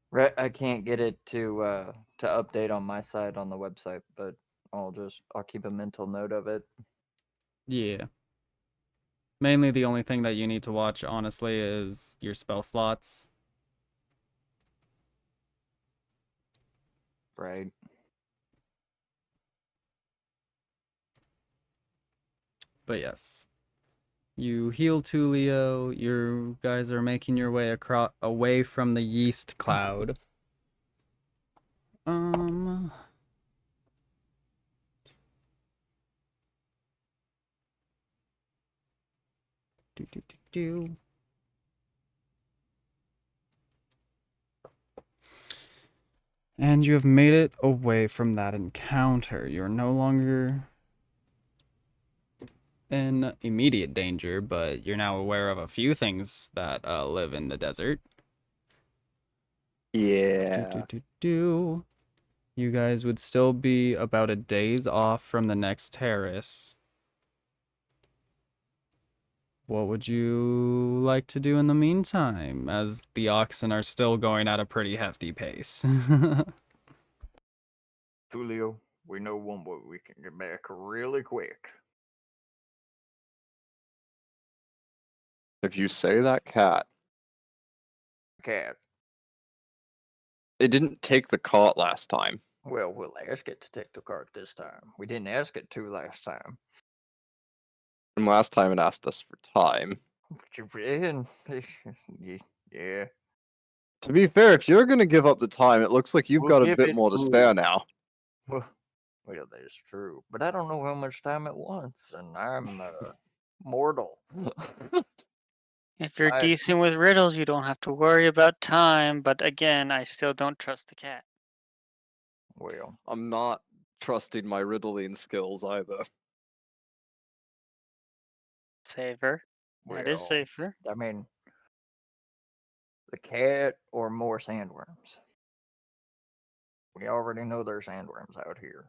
Right, I can't get it to update on my side on the website, but I'll keep a mental note of it. Yeah. Mainly the only thing that you need to watch, honestly, is your spell slots. Right. But yes. You heal Tulio. You guys are making your way away from the yeast cloud. Um. Do, do, do, do. And you have made it away from that encounter. You're no longer in immediate danger, but you're now aware of a few things that live in the desert. Yeah. You guys would still be about a days off from the next terrace. What would you like to do in the meantime, as the oxen are still going at a pretty hefty pace? Julio, we know one way we can get back really quick. If you say that, cat, Cat. it didn't take the cart last time. Well, we'll ask it to take the cart this time. We didn't ask it to last time. And last time it asked us for time. Yeah. To be fair, if you're gonna give up the time, it looks like you've We'll got a give bit it more to to spare you. now. Well, that is true. But I don't know how much time it wants, and I'm mortal. If you're I decent with riddles, you don't have to worry about time. But again, I still don't trust the cat. Well, I'm not trusting my riddling skills either. Safer. That is well, safer. I mean, the cat or more sandworms. We already know there's sandworms out here.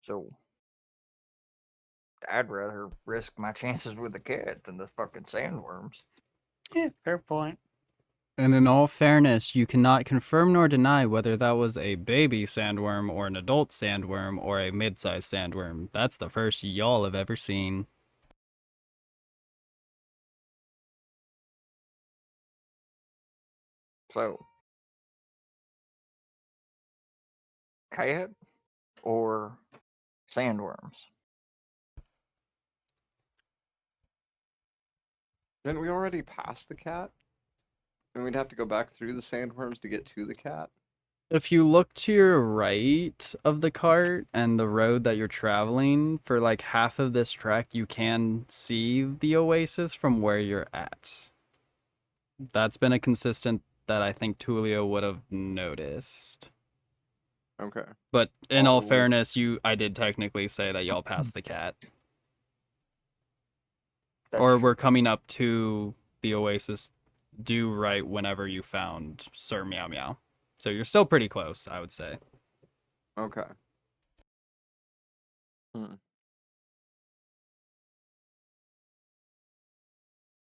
So I'd rather risk my chances with the cat than the fucking sandworms. Yeah, fair point. And in all fairness, you cannot confirm nor deny whether that was a baby sandworm or an adult sandworm or a mid-sized sandworm. That's the first y'all have ever seen. So, cat or sandworms? Didn't we already pass the cat? And we'd have to go back through the sandworms to get to the cat? If you look to your right of the cart and the road that you're traveling, for like half of this trek, you can see the oasis from where you're at. That's been a consistent that I think Tulio would have noticed. Okay. But in all Follow. fairness, I did technically say that y'all passed the cat. That's Or true. we're coming up to the oasis due right whenever you found Sir Meow Meow. So you're still pretty close, I would say. Okay.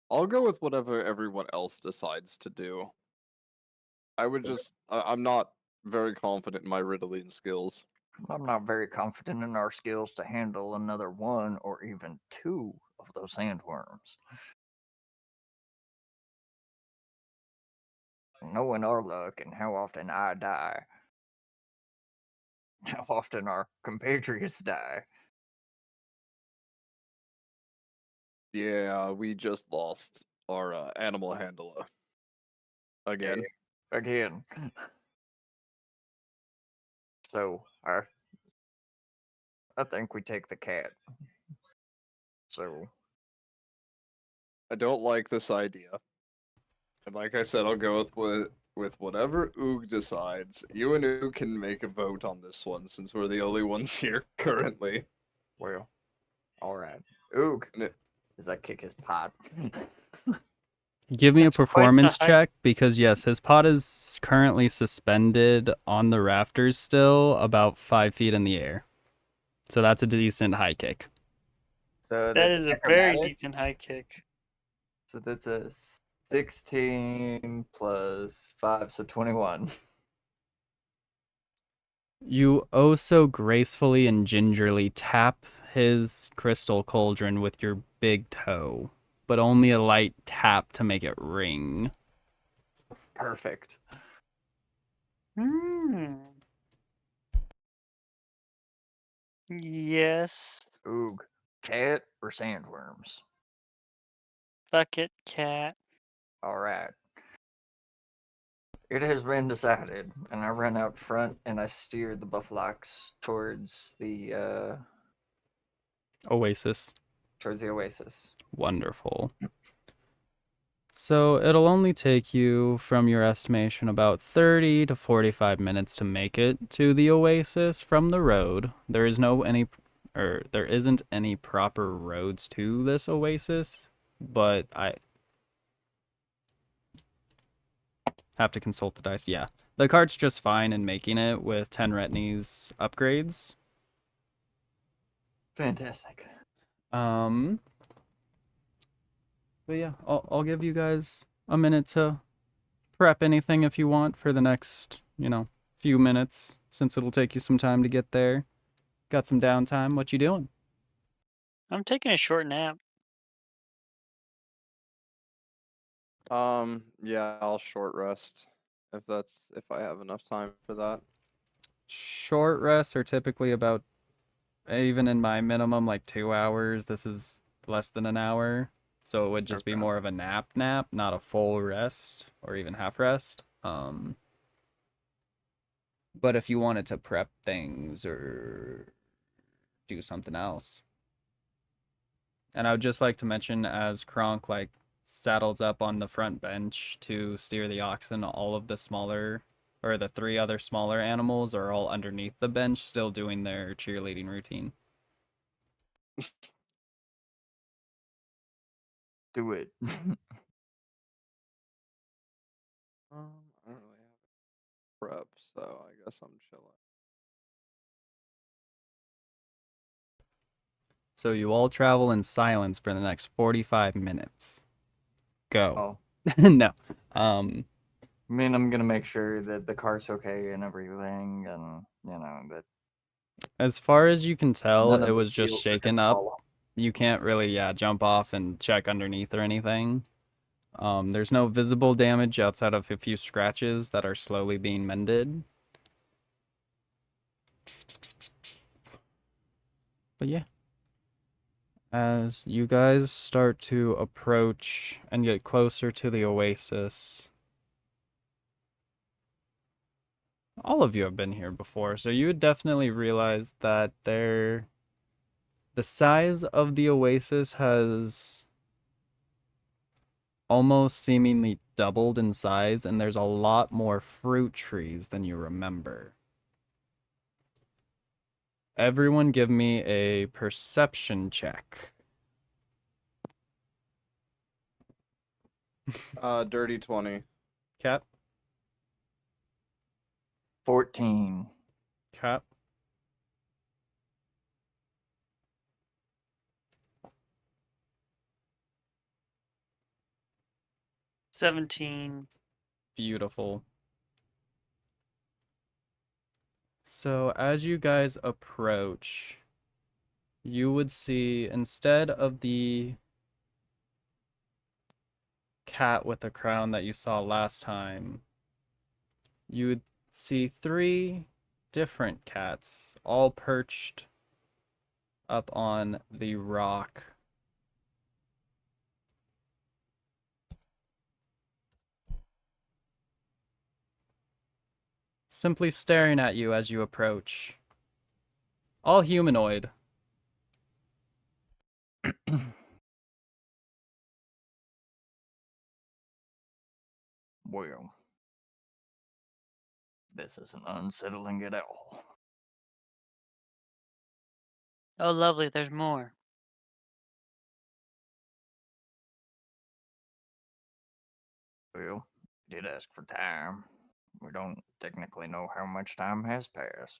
I'll go with whatever everyone else decides to do. I'm not very confident in my riddling skills. I'm not very confident in our skills to handle another one or even two of those sandworms. Knowing our luck and how often I die, how often our compatriots die. Yeah, we just lost our animal handler. Again. Again. So, I think we take the cat. So, I don't like this idea. And like I said, I'll go with whatever Oog decides. You and Oog can make a vote on this one since we're the only ones here currently. well, alright. Oog, And it, does that kick his pot? Give me a That's quite the performance height. check because yes, his pod is currently suspended on the rafters still about 5 feet in the air. So that's a decent high kick. So That that's is a very acrobatic. decent high kick. So that's a 16 plus 5, so 21. You oh so gracefully and gingerly tap his crystal cauldron with your big toe, but only a light tap to make it ring. Perfect. Hmm. Yes. Oog, cat or sandworms? Fuck it, cat. Alright. It has been decided, and I run out front and I steer the buffalox towards the Oasis. oasis. Wonderful. So it'll only take you, from your estimation, about 30 to 45 minutes to make it to the oasis from the road. There isn't any proper roads to this oasis, but I have to consult the dice. Yeah, the cart's just fine in making it with 10 Retini's upgrades. Fantastic. But yeah, I'll give you guys a minute to prep anything if you want for the next, few minutes, since it'll take you some time to get there. Got some downtime. What you doing? I'm taking a short nap. Yeah, I'll short rest if I have enough time for that. Short rests are typically about, even in my minimum, like 2 hours. This is less than an hour. So it would just be Okay. more of a nap, not a full rest or even half rest. But if you wanted to prep things or do something else. And I would just like to mention, as Kronk saddles up on the front bench to steer the oxen, all of the 3 other smaller animals are all underneath the bench, still doing their cheerleading routine. Do it. I don't really have prep, so I guess I'm chilling. So you all travel in silence for the next 45 minutes. Go. Oh, No. I mean, I'm gonna make sure that the car's okay and everything, and that As far as you can tell, none it of the was just wheels are shaken gonna up. fall off. You can't really, jump off and check underneath or anything. There's no visible damage outside of a few scratches that are slowly being mended. But yeah. As you guys start to approach and get closer to the oasis, all of you have been here before, so you would definitely realize that the size of the oasis has almost seemingly doubled in size, and there's a lot more fruit trees than you remember. Everyone give me a perception check. Dirty 20. Cap, 14. cap, 17. beautiful. So as you guys approach, you would see, instead of the cat with the crown that you saw last time, you would see 3 different cats, all perched up on the rock. Simply staring at you as you approach. All humanoid. Well, this isn't unsettling at all. Oh, lovely. There's more. Well, did ask for time. We don't technically know how much time has passed.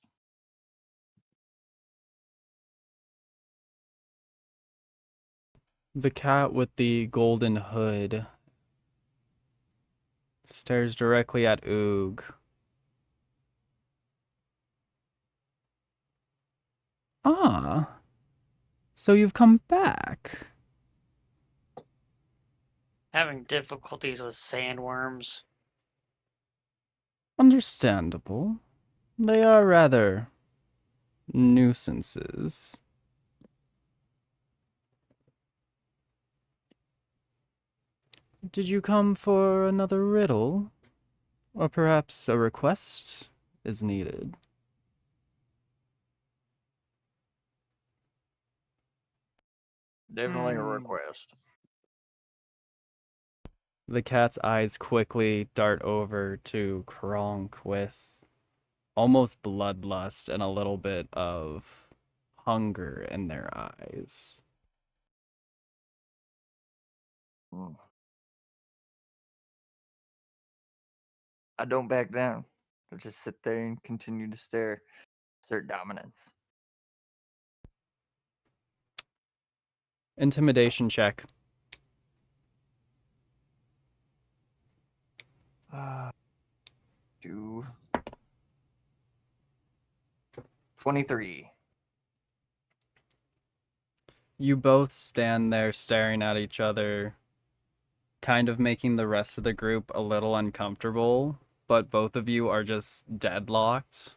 The cat with the golden hood stares directly at Oog. Ah, so you've come back. Having difficulties with sandworms. Understandable. They are rather nuisances. Did you come for another riddle? Or perhaps a request is needed? Definitely a Hmm. request. The cat's eyes quickly dart over to Kronk with almost bloodlust and a little bit of hunger in their eyes. Mm. I don't back down. I just sit there and continue to stare. Assert dominance. Intimidation check. Do 23. You both stand there staring at each other, kind of making the rest of the group a little uncomfortable, but both of you are just deadlocked.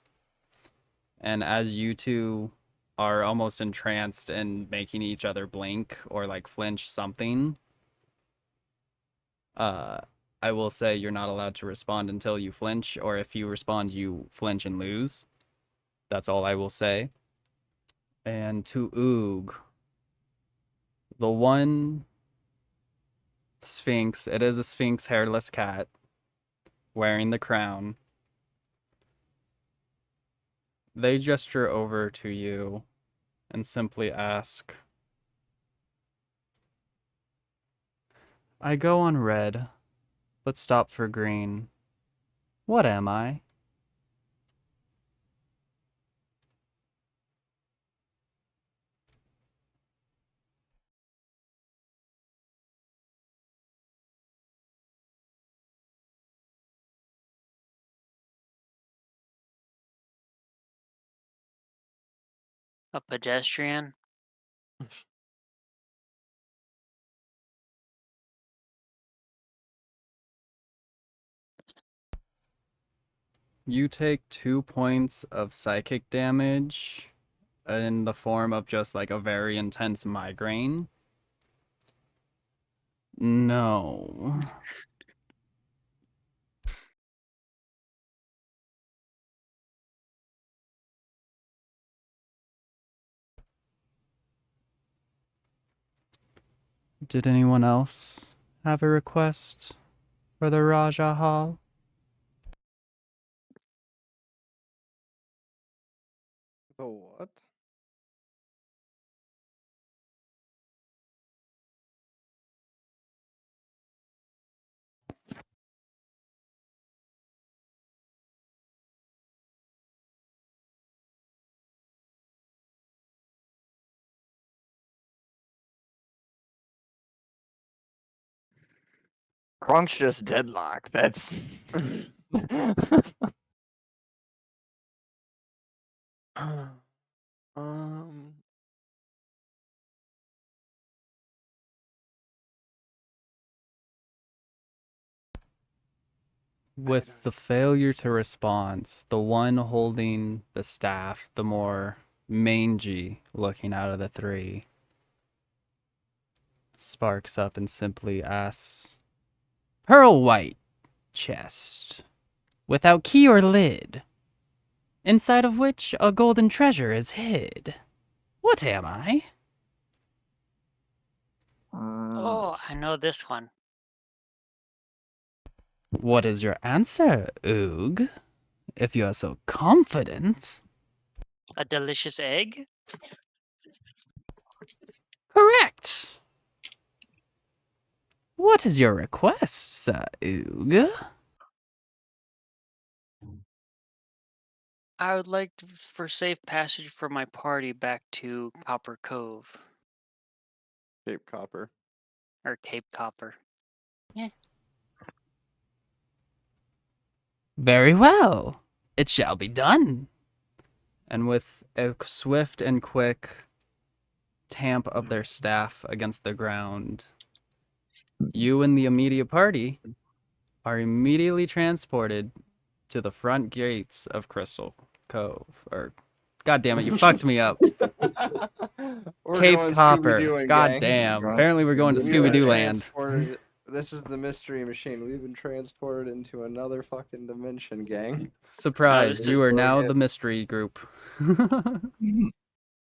And as you two are almost entranced in making each other blink or like flinch something, I will say you're not allowed to respond until you flinch, or if you respond, you flinch and lose. That's all I will say. And to Oog, the one Sphinx, it is a Sphinx hairless cat wearing the crown. They gesture over to you and simply ask, I go on red, but stop for green. What am I? A pedestrian. You take 2 points of psychic damage in the form of just like a very intense migraine. No. Did anyone else have a request for the Raja Hall? The what? Kronk's just deadlocked. That's. um. With don't the failure to response, the one holding the staff, the more mangy looking out of the three, sparks up and simply asks, Pearl white chest, without key or lid, inside of which a golden treasure is hid. What am I? Oh, I know this one. What is your answer, Oog? If you are so confident. A delicious egg. Correct. What is your request, Sir Oog? I would like for safe passage for my party back to Copper Cove Cape Copper. or Cape Copper. Very well. It shall be done. And with a swift and quick tamp of their staff against the ground, you and the immediate party are immediately transported to the front gates of Crystal Cove. Or, God damn it, you fucked me up. We're Cape going Copper. Scooby-Dooing, God gang. damn. Going Apparently we're going to We've Scooby been Doo Land. transported. This is the mystery machine. We've been transported into another fucking dimension, gang. Surprise, this you is- are now the mystery group.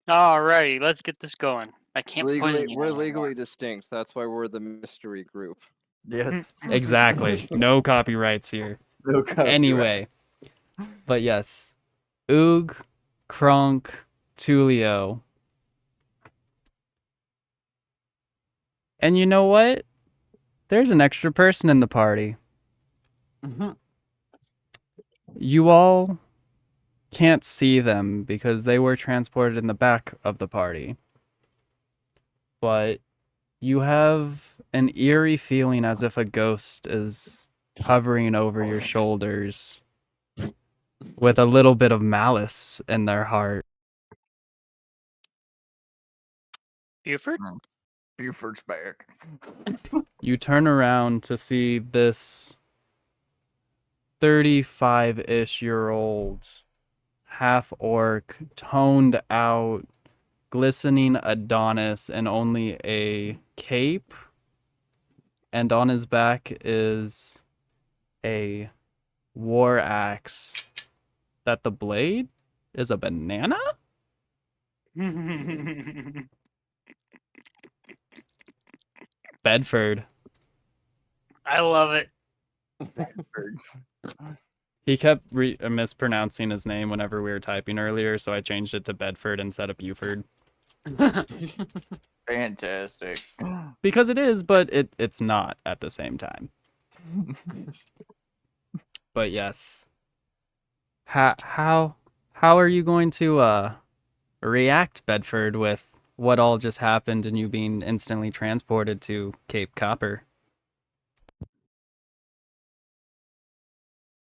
Alrighty, let's get this going. I can't put Legally, anything we're anymore. legally distinct. That's why we're the mystery group. Yes. Exactly. No copyrights here. No copyright. Anyway. But yes. Oog, Kronk, Tulio. And you know what? There's an extra person in the party. You all can't see them because they were transported in the back of the party. But you have an eerie feeling as if a ghost is hovering over your shoulders with a little bit of malice in their heart. Buford? Buford's back. You turn around to see this 35-ish year old half orc, toned out, glistening Adonis in only a cape, and on his back is a war axe that the blade is a banana? Bedford. I love it. He kept mispronouncing his name whenever we were typing earlier, so I changed it to Bedford instead of Buford. Fantastic. Because it is, but it's not at the same time. But yes. How are you going to react, Bedford, with what all just happened and you being instantly transported to Cape Copper?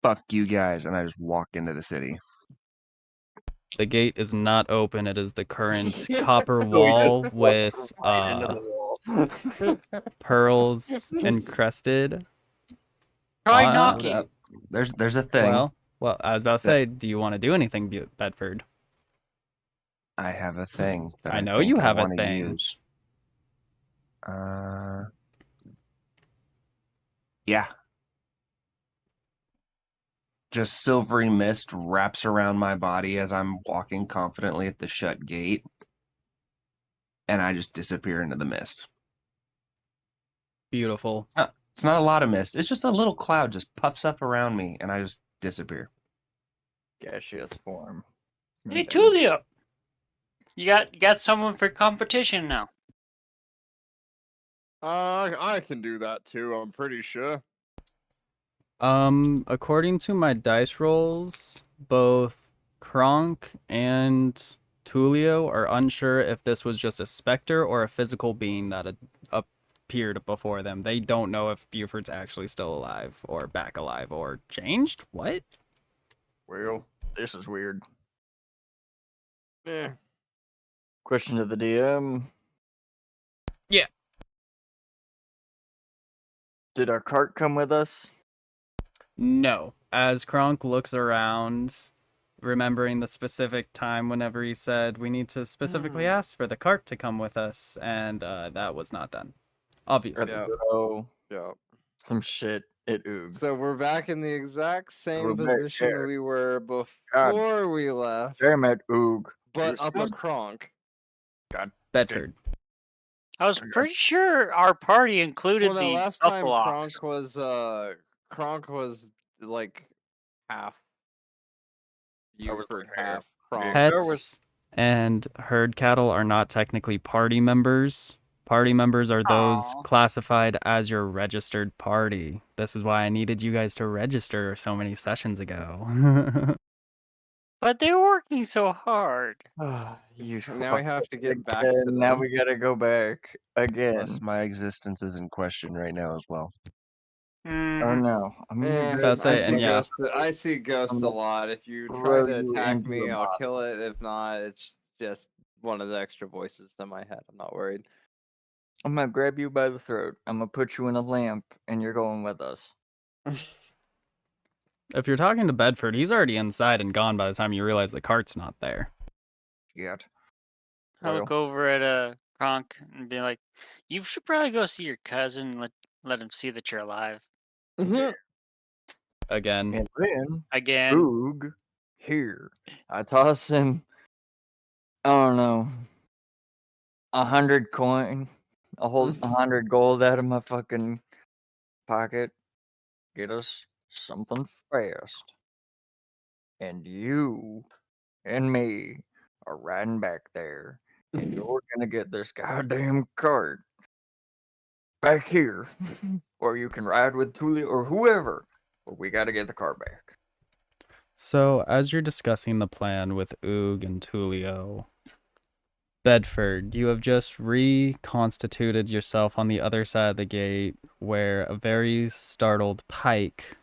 Fuck you guys, and I just walk into the city. The gate is not open. It is the current copper wall with Right into the wall. pearls encrusted. Try Uh, knocking. Hold up. There's a thing. Well, I was about to say, do you want to do anything, Bedford? I have a thing that I I know think you I have a want to thing. use. Yeah. Just silvery mist wraps around my body as I'm walking confidently at the shut gate, and I just disappear into the mist. Beautiful. It's not a lot of mist. It's just a little cloud just puffs up around me, and I just disappear. Gaseous form. Hey, Done. Tulio. You got someone for competition now. I can do that too. I'm pretty sure. According to my dice rolls, both Kronk and Tulio are unsure if this was just a specter or a physical being that had appeared before them. They don't know if Buford's actually still alive or back alive or changed. What? Well, this is weird. Eh. Question to the DM. Yeah. Did our cart come with us? No. As Kronk looks around, remembering the specific time whenever he said we need to specifically ask for the cart to come with us, and that was not done. Obviously. Yeah. Oh, Yeah. some shit at Oog. So we're back in the exact We're same back position there. we were before we left, Damn it, Oog. but You're up a still- Kronk. Bedford. I was pretty sure our party included Well, no, the last time couple ox. Kronk was like half I was Buford, like, half Yeah. Kronk. There Pets was- and herd cattle are not technically party members. Party members are those Aw. classified as your registered party. This is why I needed you guys to register so many sessions ago. But they're working so hard. You Now we have to get back to again. Now them. we gotta go back again. Plus, my existence is in question right now as well. Oh Mhm. no! I'm gonna Eh, grab About to say, I this see and yeah. Ghost. I see Ghost I'm a gonna lot. If you try throw to you attack into me, the I'll bottle. kill it. If not, it's just one of the extra voices in my head. I'm not worried. I'm gonna grab you by the throat. I'm gonna put you in a lamp, and you're going with us. If you're talking to Bedford, he's already inside and gone by the time you realize the cart's not there. Yet. I look over at Kronk and be like, "You should probably go see your cousin. And let him see that you're alive Again. And then again." Oog here. I toss him. I don't know. 100 coin. A whole 100 gold out of my fucking pocket. Get us something fast. And you and me are riding back there. And you're gonna get this goddamn cart back here. Or you can ride with Tuli or whoever. But we gotta get the car back. So, as you're discussing the plan with Oog and Tulio, Bedford, you have just reconstituted yourself on the other side of the gate where a very startled Pike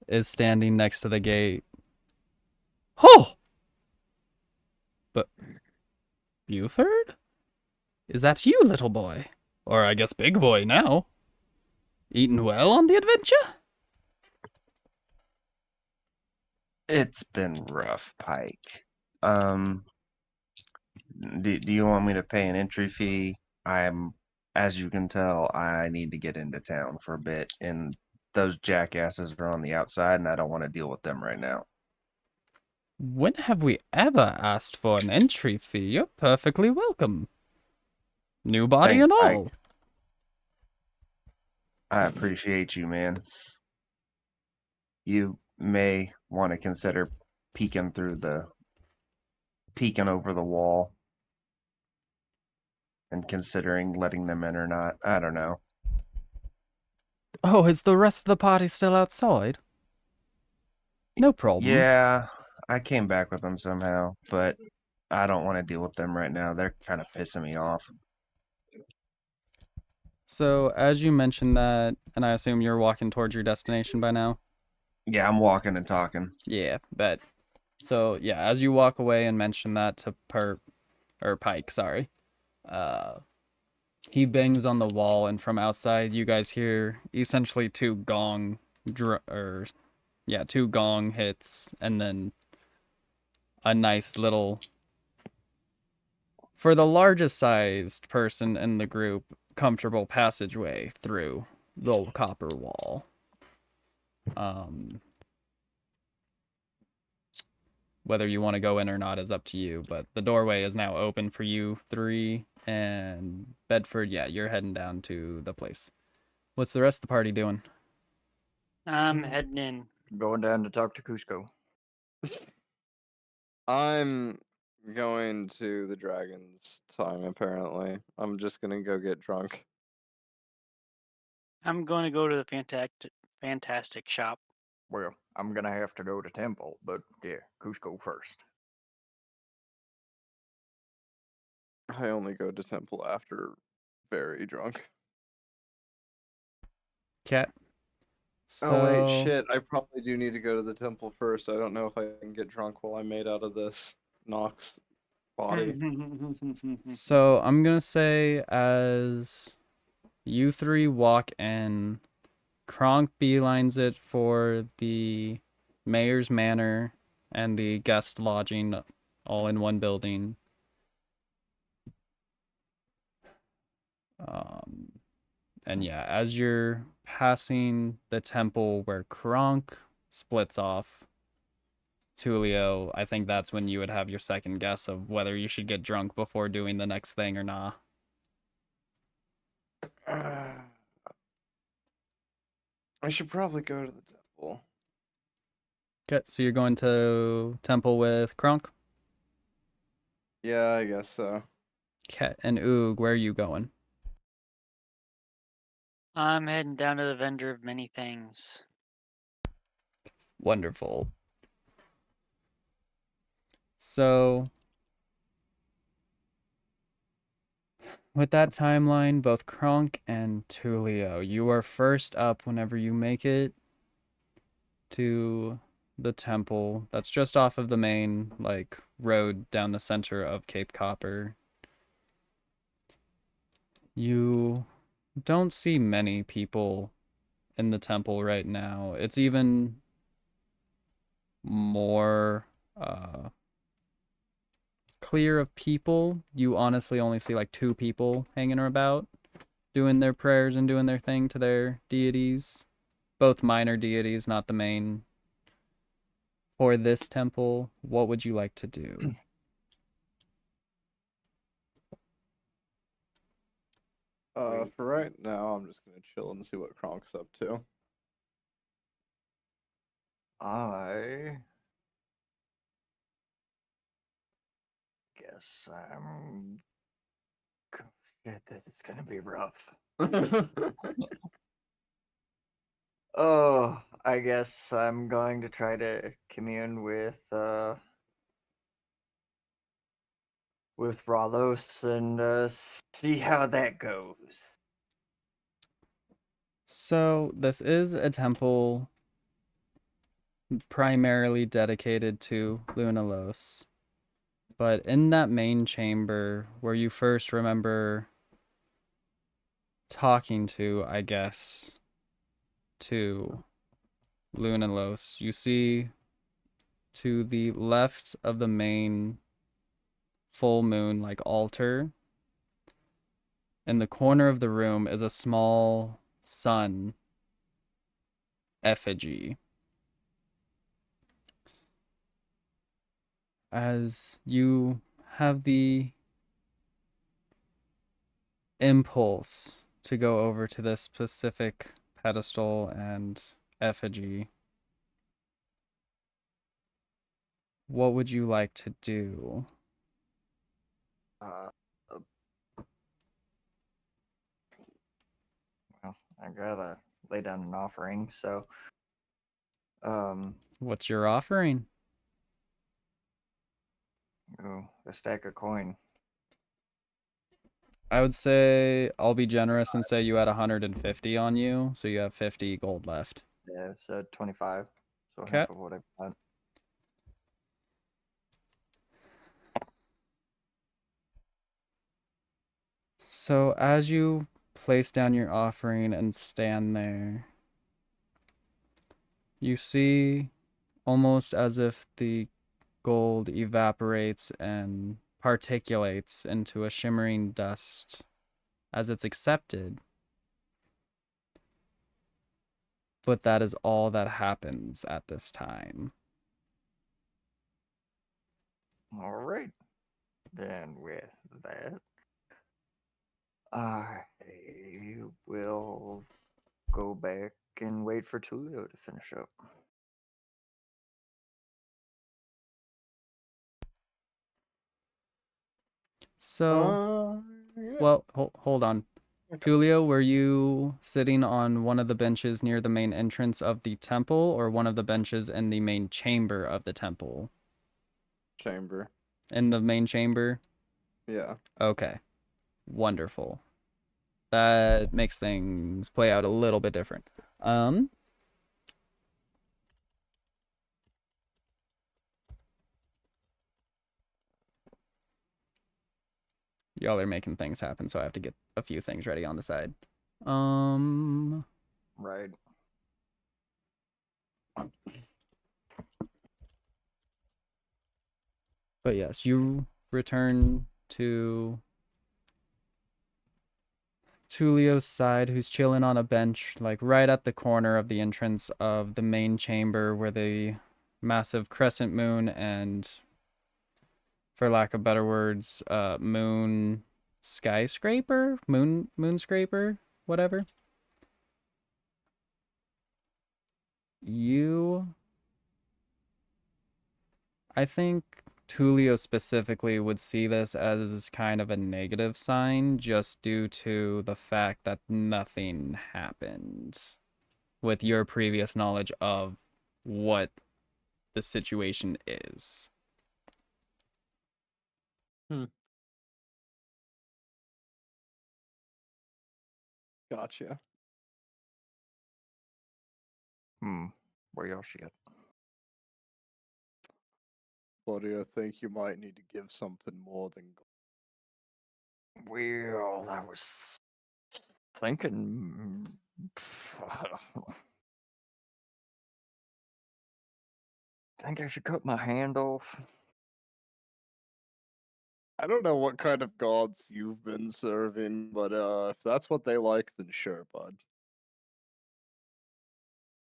is standing next to the gate. Oh! But Buford? Is that you, little boy? Or I guess big boy now. Eating well on the adventure? It's been rough, Pike. Do you want me to pay an entry fee? As you can tell, I need to get into town for a bit, and those jackasses are on the outside, and I don't want to deal with them right now. When have we ever asked for an entry fee? You're perfectly welcome. New body Thanks, and Pike. all. I appreciate you, man. You may want to consider peeking over the wall and considering letting them in or not. I don't know. Oh, is the rest of the party still outside? No problem. Yeah, I came back with them somehow, but I don't want to deal with them right now. They're kind of pissing me off. So, as you mentioned that, and I assume you're walking towards your destination by now? Yeah, I'm walking and talking. Yeah, bet. So yeah, as you walk away and mention that to Pike, sorry, he bangs on the wall, and from outside, you guys hear essentially two gong hits, and then a nice little, for the largest sized person in the group, comfortable passageway through the copper wall. Whether you want to go in or not is up to you, but the doorway is now open for you three, and Bedford, yeah, you're heading down to the place. What's the rest of the party doing? I'm heading in. Going down to talk to Cusco. I'm going to the dragon's time, apparently. I'm just gonna go get drunk. I'm going to go to the fantastic shop. Well, I'm gonna have to go to temple, but yeah, Cusco first. I only go to temple after very drunk. Cat. Oh wait, So, shit. I probably do need to go to the temple first. I don't know if I can get drunk while I'm made out of this Nox body. so I'm gonna say as you three walk in, Kronk beelines it for the mayor's manor and the guest lodging all in one building. And yeah, as you're passing the temple where Kronk splits off Tulio, I think that's when you would have your second guess of whether you should get drunk before doing the next thing or not. I should probably go to the temple. Okay, so you're going to temple with Kronk? Yeah, I guess so. Ket and Oog, where are you going? I'm heading down to the vendor of many things. Wonderful. So, with that timeline, both Kronk and Tulio, you are first up whenever you make it to the temple. That's just off of the main, like, road down the center of Cape Copper. You don't see many people in the temple right now. It's even more clear of people. You honestly only see like 2 people hanging about doing their prayers and doing their thing to their deities. Both minor deities, not the main. For this temple, what would you like to do? For right now, I'm just gonna chill and see what Kronk's up to. I guess I'm. Shit, this is gonna be rough. Oh, I guess I'm going to try to commune with Ralos and see how that goes. So, this is a temple primarily dedicated to Lunalos. But in that main chamber where you first remember talking to, I guess, to Lunalos, you see to the left of the main full moon like altar, in the corner of the room is a small sun effigy. As you have the impulse to go over to this specific pedestal and effigy, what would you like to do? Well, I gotta lay down an offering, so What's your offering? a stack of coin. I would say I'll be generous and say you had 150 on you, so you have 50 gold left. Yeah, so 25. So Okay. half of what I've got. So as you place down your offering and stand there, you see almost as if the gold evaporates and particulates into a shimmering dust as it's accepted. But that is all that happens at this time. All right. Then with that, I will go back and wait for Tulio to finish up. So, Yeah. well, hold on. Okay. Tulio, were you sitting on one of the benches near the main entrance of the temple or one of the benches in the main chamber of the temple? Chamber. In the main chamber? Yeah. Okay. Wonderful. That makes things play out a little bit different. Y'all are making things happen, so I have to get a few things ready on the side. Right. But yes, you return to Tulio's side, who's chilling on a bench, like right at the corner of the entrance of the main chamber where the massive crescent moon and, for lack of better words, moon skyscraper? Moonscraper? Whatever. I think Tulio specifically would see this as kind of a negative sign just due to the fact that nothing happened with your previous knowledge of what the situation is. Gotcha. Where y'all shit? What do you think? You might need to give something more than gold. Well, I was thinking. Think I should cut my hand off. I don't know what kind of gods you've been serving, but if that's what they like, then sure, bud.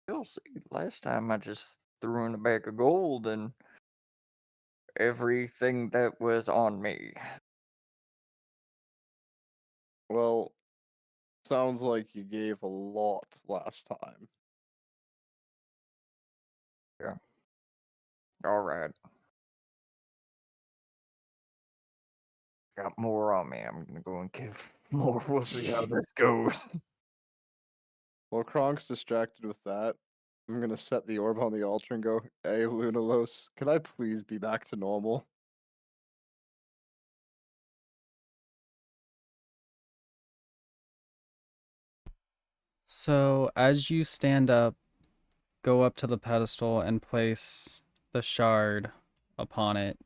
You'll see. Last time I just threw in a bag of gold and everything that was on me. Well, sounds like you gave a lot last time. Yeah. All right. Got more on me. I'm gonna go and give more. We'll see how this goes. While Kronk's distracted with that, I'm gonna set the orb on the altar and go, "Hey, Lunalos, can I please be back to normal?" So, as you stand up, go up to the pedestal and place the shard upon it,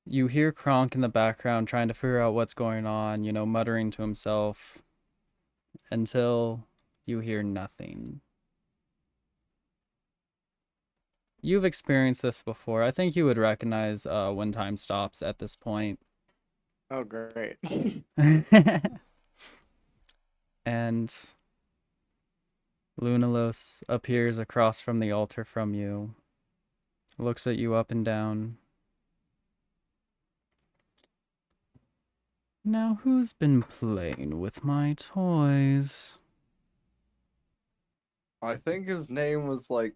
you hear Kronk in the background trying to figure out what's going on, muttering to himself until you hear nothing. You've experienced this before. I think you would recognize when time stops at this point. Oh, great. And Lunalos appears across from the altar from you, looks at you up and down. Now, who's been playing with my toys? I think his name was like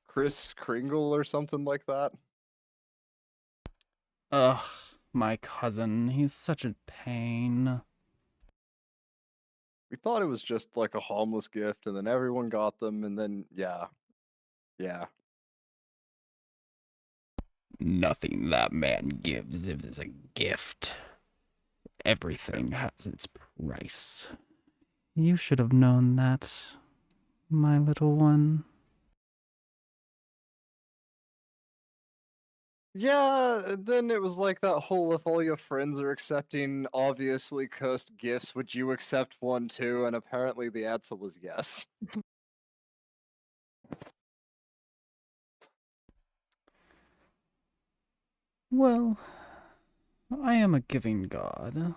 Chris Kringle or something like that. Ugh, my cousin. He's such a pain. We thought it was just like a harmless gift, and then everyone got them, and then yeah. Nothing that man gives is a gift. Everything has its price. You should have known that, my little one. Yeah, and then it was like that whole if all your friends are accepting obviously cursed gifts, would you accept one too? And apparently the answer was yes. Well, I am a giving god.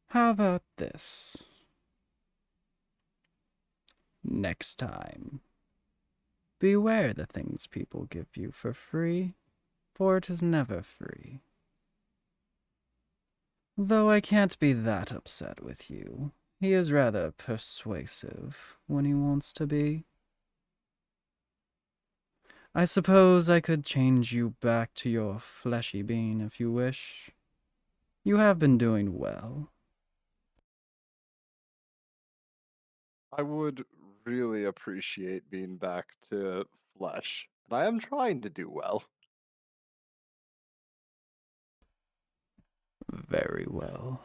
How about this? Next time, beware the things people give you for free, for it is never free. Though I can't be that upset with you. He is rather persuasive when he wants to be. I suppose I could change you back to your fleshy being if you wish. You have been doing well. I would really appreciate being back to flesh. And I am trying to do well. Very well.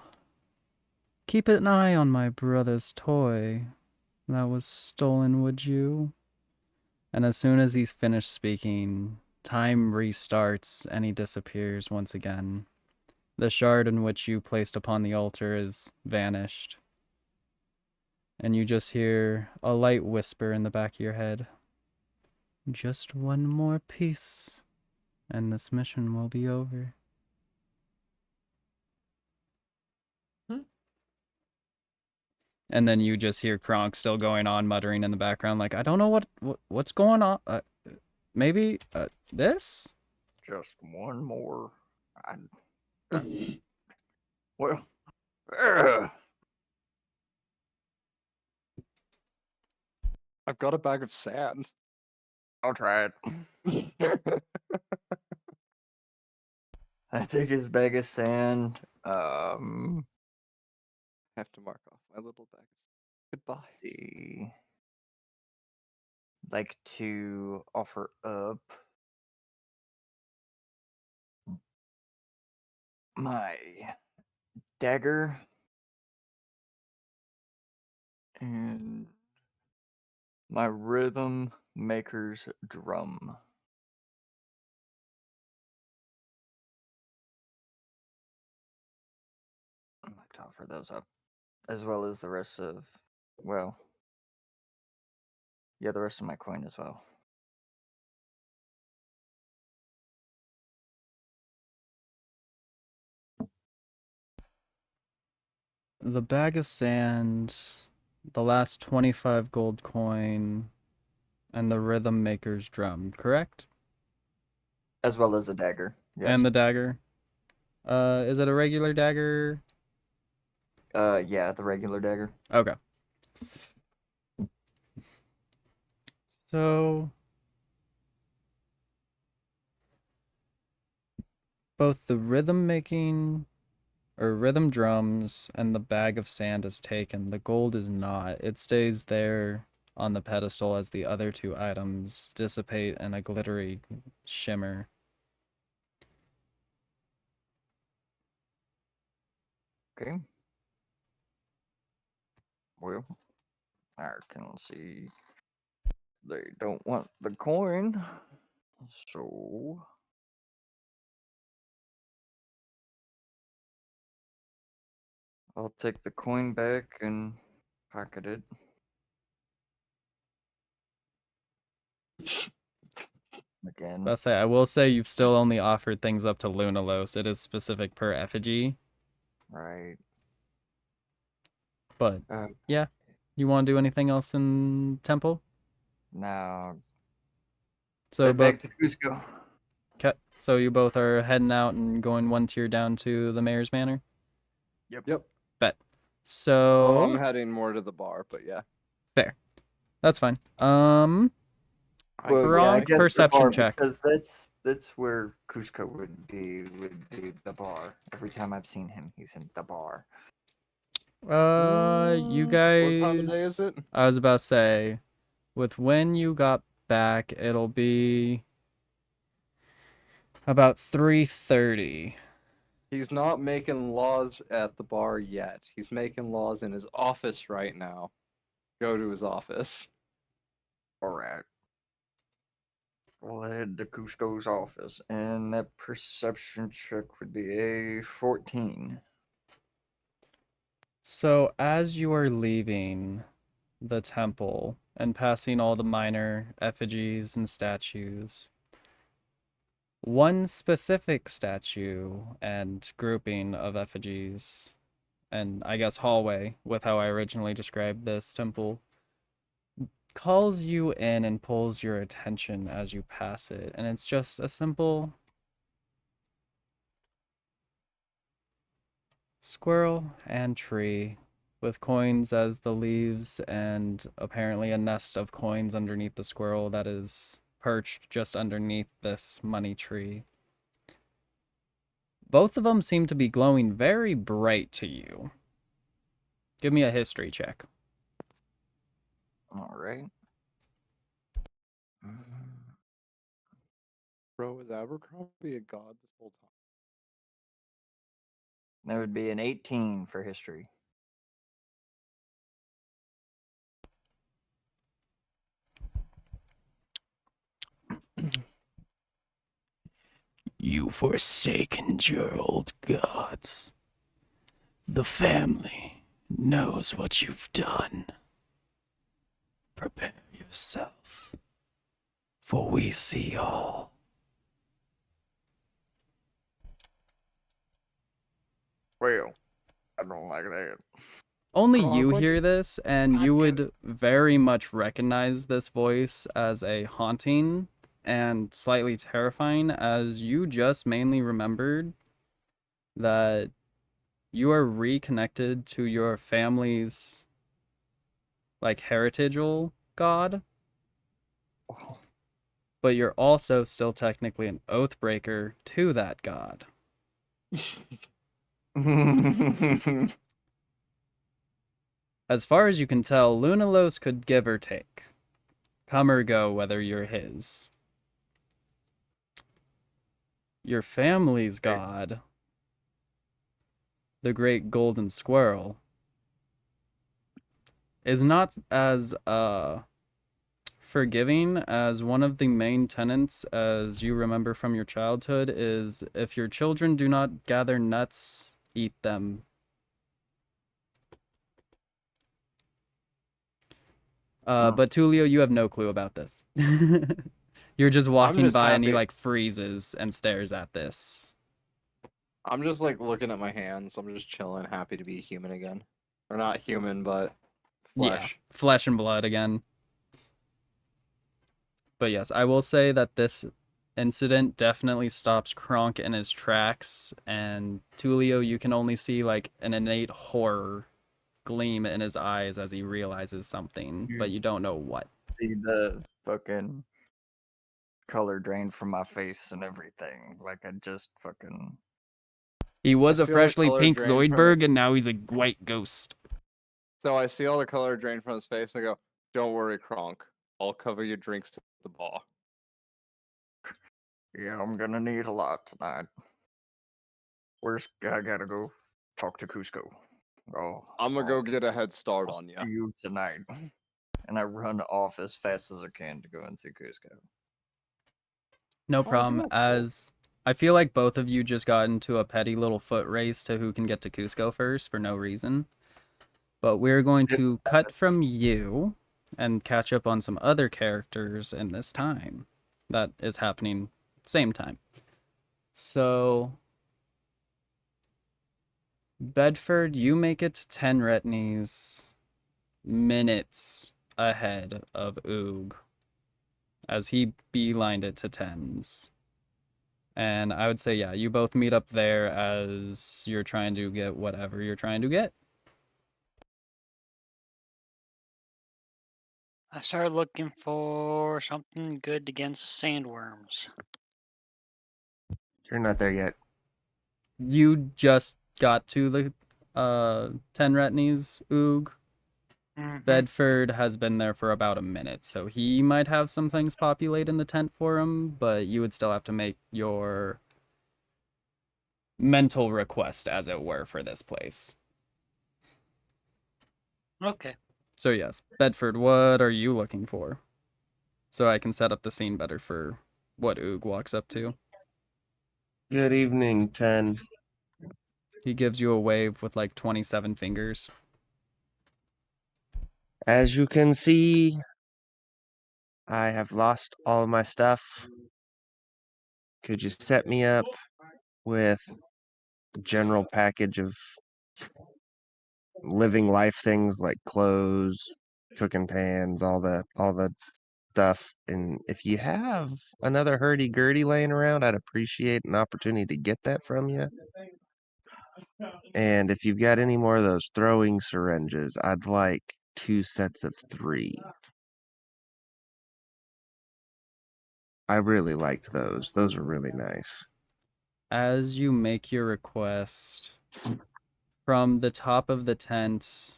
Keep an eye on my brother's toy that was stolen, would you? And as soon as he's finished speaking, time restarts and he disappears once again. The shard in which you placed upon the altar is vanished. And you just hear a light whisper in the back of your head. Just one more piece, and this mission will be over. And then you just hear Kronk still going on, muttering in the background, like, I don't know what's going on. Maybe this? Just one more. Well, ugh. I've got a bag of sand. I'll try it. I take his bag of sand. Have to mark off my little bag of sand. Goodbye. See. Like to offer up my dagger and my rhythm maker's drum. I'd like to offer those up, as well as the rest of, well, yeah, the rest of my coin as well. The bag of sand, the last 25 gold coin, and the rhythm maker's drum, correct? As well as the dagger. Yes. And the dagger. Is it a regular dagger? Yeah, the regular dagger. Okay. So both the rhythm making or rhythm drums and the bag of sand is taken. The gold is not. It stays there on the pedestal as the other two items dissipate in a glittery shimmer. Okay. Well, I can see they don't want the coin, so I'll take the coin back and pocket it. Again. I will say you've still only offered things up to Lunalos. It is specific per effigy, Right. but Uh, yeah. You want to do anything else in Temple? now, So head both back to Cusco. so you both are heading out and going one tier down to the mayor's manor? Yep. Bet. Well, So I'm heading more to the bar, but yeah. fair. That's fine. I Well, can yeah, I Kronk, make guess the perception bar, check. because that's where Cusco would be the bar. Every time I've seen him, he's in the bar. You guys. What time of day is it? I was about to say, with when you got back, it'll be about 3:30. He's not making laws at the bar yet. He's making laws in his office right now. Go to his office. All right. We'll head to Cusco's office, and that perception check would be a 14. So as you are leaving the temple and passing all the minor effigies and statues, one specific statue and grouping of effigies, and I guess hallway with how I originally described this temple, calls you in and pulls your attention as you pass it. And it's just a simple squirrel and tree with coins as the leaves, and apparently a nest of coins underneath the squirrel that is perched just underneath this money tree. Both of them seem to be glowing very bright to you. Give me a history check. All right. Bro, was Abercrombie a god this whole time? That would be an 18 for history. You forsaken your old gods. The family knows what you've done. Prepare yourself, for we see all. Well, I don't like that. Only Gronk, you what hear did- this, and God you damn would very much recognize this voice as a haunting and slightly terrifying, as you just mainly remembered that you are reconnected to your family's like heritageal god, but you're also still technically an oath breaker to that god. As far as you can tell, Lunalos could give or take, come or go whether you're his. Your family's god, the great golden squirrel, is not as forgiving, as one of the main tenets, as you remember from your childhood, is if your children do not gather nuts, eat them. But Tulio, you have no clue about this. You're just walking just by and he happy. like freezes and stares at this. I'm just like looking at my hands. I'm just chilling, happy to be human again. Or not human, but flesh. Yeah, flesh and blood again. But yes, I will say that this incident definitely stops Kronk in his tracks, and Tulio, you can only see like an innate horror gleam in his eyes as he realizes something, but you don't know what. See the fucking color drain from my face and everything. Like I just fucking. He was I a see all the freshly color pink drain from Zoidberg, and now he's a white ghost. So I see all the color drain from his face and I go, "Don't worry, Kronk. I'll cover your drinks to the bar." Yeah, I'm gonna need a lot tonight. I gotta go talk to Cusco. Oh, I'm gonna go get a head start I'll on see you. you tonight. And I run off as fast as I can to go and see Cusco. No Oh, problem, real cool. as I feel like both of you just got into a petty little foot race to who can get to Cusco first for no reason. But we're going to cut from you and catch up on some other characters in this time that is happening same time. So Bedford, you make it 10 retinues minutes ahead of Oog as he beelined it to 10s. And I would say, yeah, you both meet up there as you're trying to get whatever you're trying to get. I started looking for something good against sandworms. You're not there yet. You just got to the 10 retinues, Oog. Mhm. Bedford has been there for about a minute, so he might have some things populate in the tent for him, but you would still have to make your mental request, as it were, for this place. Okay. So yes, Bedford, what are you looking for? So I can set up the scene better for what Oog walks up to. Good evening, 10. He gives you a wave with like 27 fingers. As you can see, I have lost all of my stuff. Could you set me up with a general package of living life things like clothes, cooking pans, all the stuff? And if you have another hurdy-gurdy laying around, I'd appreciate an opportunity to get that from you. And if you've got any more of those throwing syringes, I'd like 2 sets of 3. I really liked those. Those were really nice. As you make your request, from the top of the tent,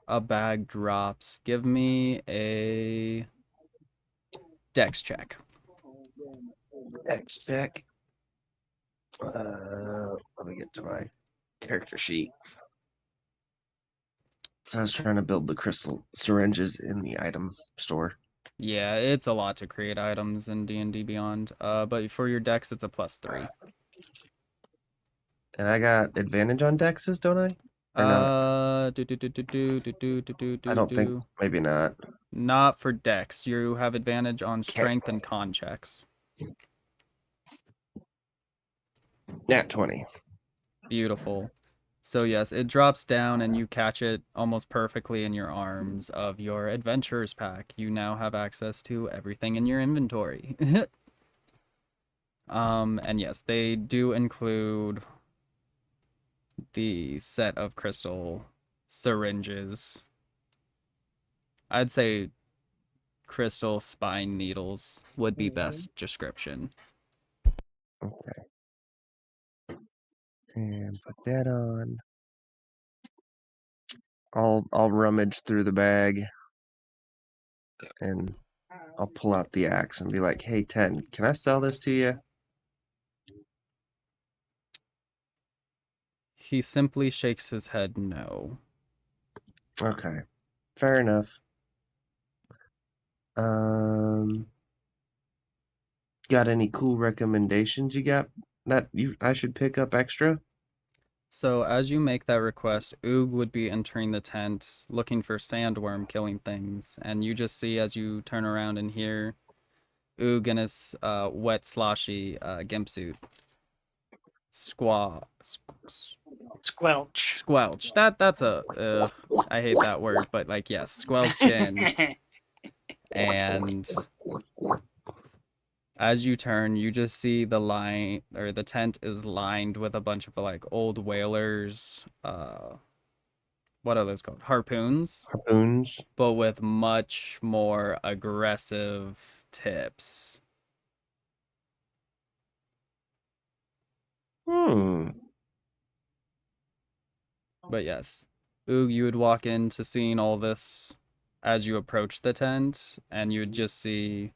a bag drops. Give me a dex check. X check. Let me get to my character sheet. So I was trying to build the crystal syringes in the item store. Yeah, it's a lot to create items in D&D Beyond. But for your dex, it's a +3. And I got advantage on dexes, don't I? Or not? I don't think, maybe not. Not for dex. You have advantage on Okay. strength and con checks. Nat 20. Beautiful. So yes, it drops down and you catch it almost perfectly in your arms of your adventurer's pack. You now have access to everything in your inventory. And yes, they do include the set of crystal syringes. I'd say crystal spine needles would be best description. Okay. And put that on. I'll rummage through the bag and I'll pull out the axe and be like, "Hey, 10, can I sell this to you?" He simply shakes his head no. Okay. Fair enough. Um, got any cool recommendations you got that I should pick up extra? So as you make that request, Oog would be entering the tent looking for sandworm killing things, and you just see as you turn around and hear Oog in his wet sloshy gimp suit. Squelch. Squelch. That's a I hate that word, but like yes, squelch in. And as you turn, you just see the line or the tent is lined with a bunch of like old whalers. What are those called? Harpoons, Harpoons. but with much more aggressive tips. Hmm. But yes, Oog, you would walk into seeing all this as you approach the tent, and you would just see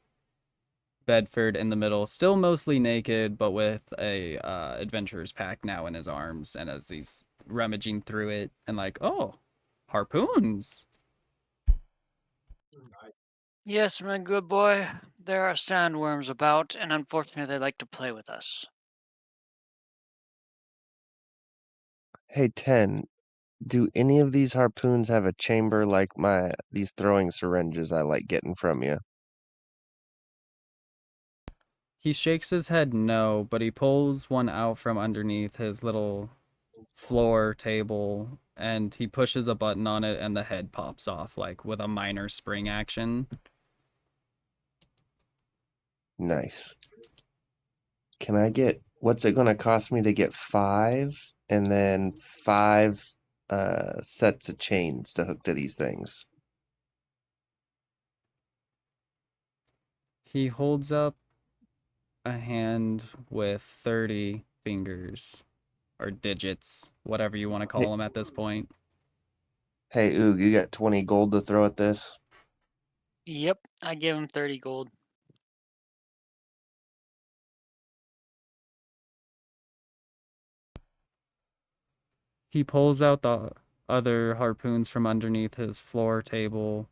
Bedford in the middle, still mostly naked, but with a adventurer's pack now in his arms, and as he's rummaging through it, and like, oh, harpoons. Yes, my good boy. There are sandworms about, and unfortunately, they like to play with us. Hey, 10, do any of these harpoons have a chamber like these throwing syringes I like getting from you? He shakes his head no, but he pulls one out from underneath his little floor table and he pushes a button on it and the head pops off like with a minor spring action. Nice. Can I get, what's it gonna cost me to get 5 and then 5 sets of chains to hook to these things? He holds up a hand with 30 fingers or digits, whatever you want to Hey, call them at this point. hey, Oog, you got 20 gold to throw at this? Yep, I give him 30 gold. He pulls out the other harpoons from underneath his floor table,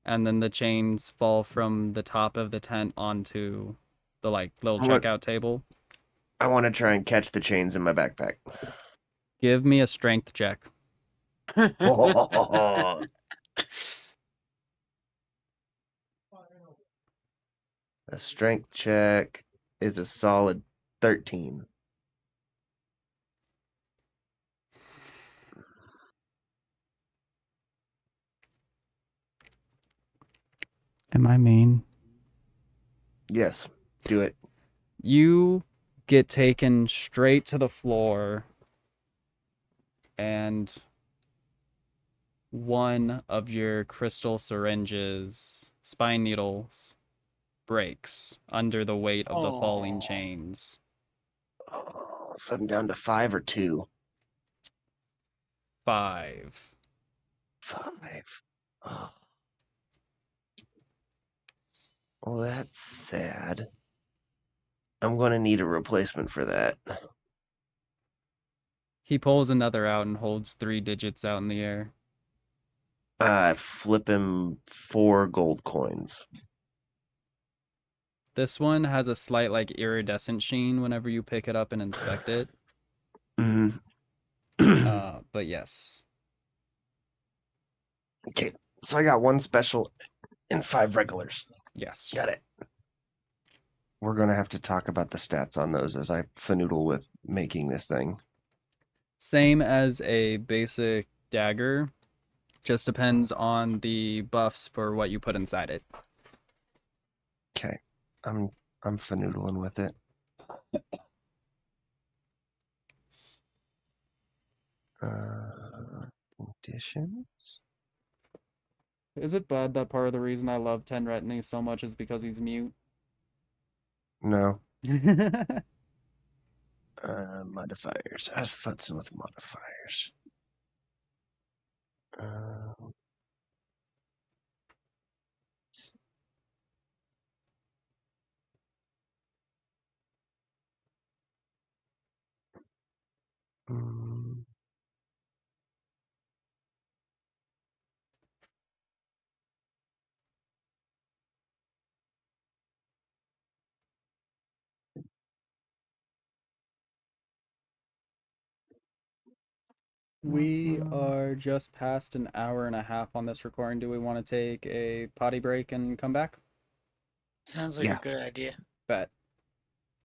and then the chains fall from the top of the tent onto the like little What? checkout table. I want to try and catch the chains in my backpack. Give me a strength check. A strength check is a solid 13. Am I mean? Yes, do it. You get taken straight to the floor, and one of your crystal syringes, spine needles, breaks under the weight of the falling Oh. chains. Oh, so I'm down to 5 or 2. 5. 5. Oh. Well, that's sad. I'm going to need a replacement for that. He pulls another out and holds 3 digits out in the air. I flip him 4 gold coins. This one has a slight like iridescent sheen whenever you pick it up and inspect it. Mhm. But yes. Okay, so I got 1 special and 5 regulars. Yes. Got it. We're going to have to talk about the stats on those as I fanoodle with making this thing. Same as a basic dagger. Just depends on the buffs for what you put inside it. Okay, I'm fanoodling with it. Conditions? Is it bad that part of the reason I love Ten Retiny so much is because he's mute? No. Modifiers. I was futzing with modifiers. Mm, We are just past an hour and a half on this recording. Do we want to take a potty break and come back? Sounds like Yeah. a good idea. Bet.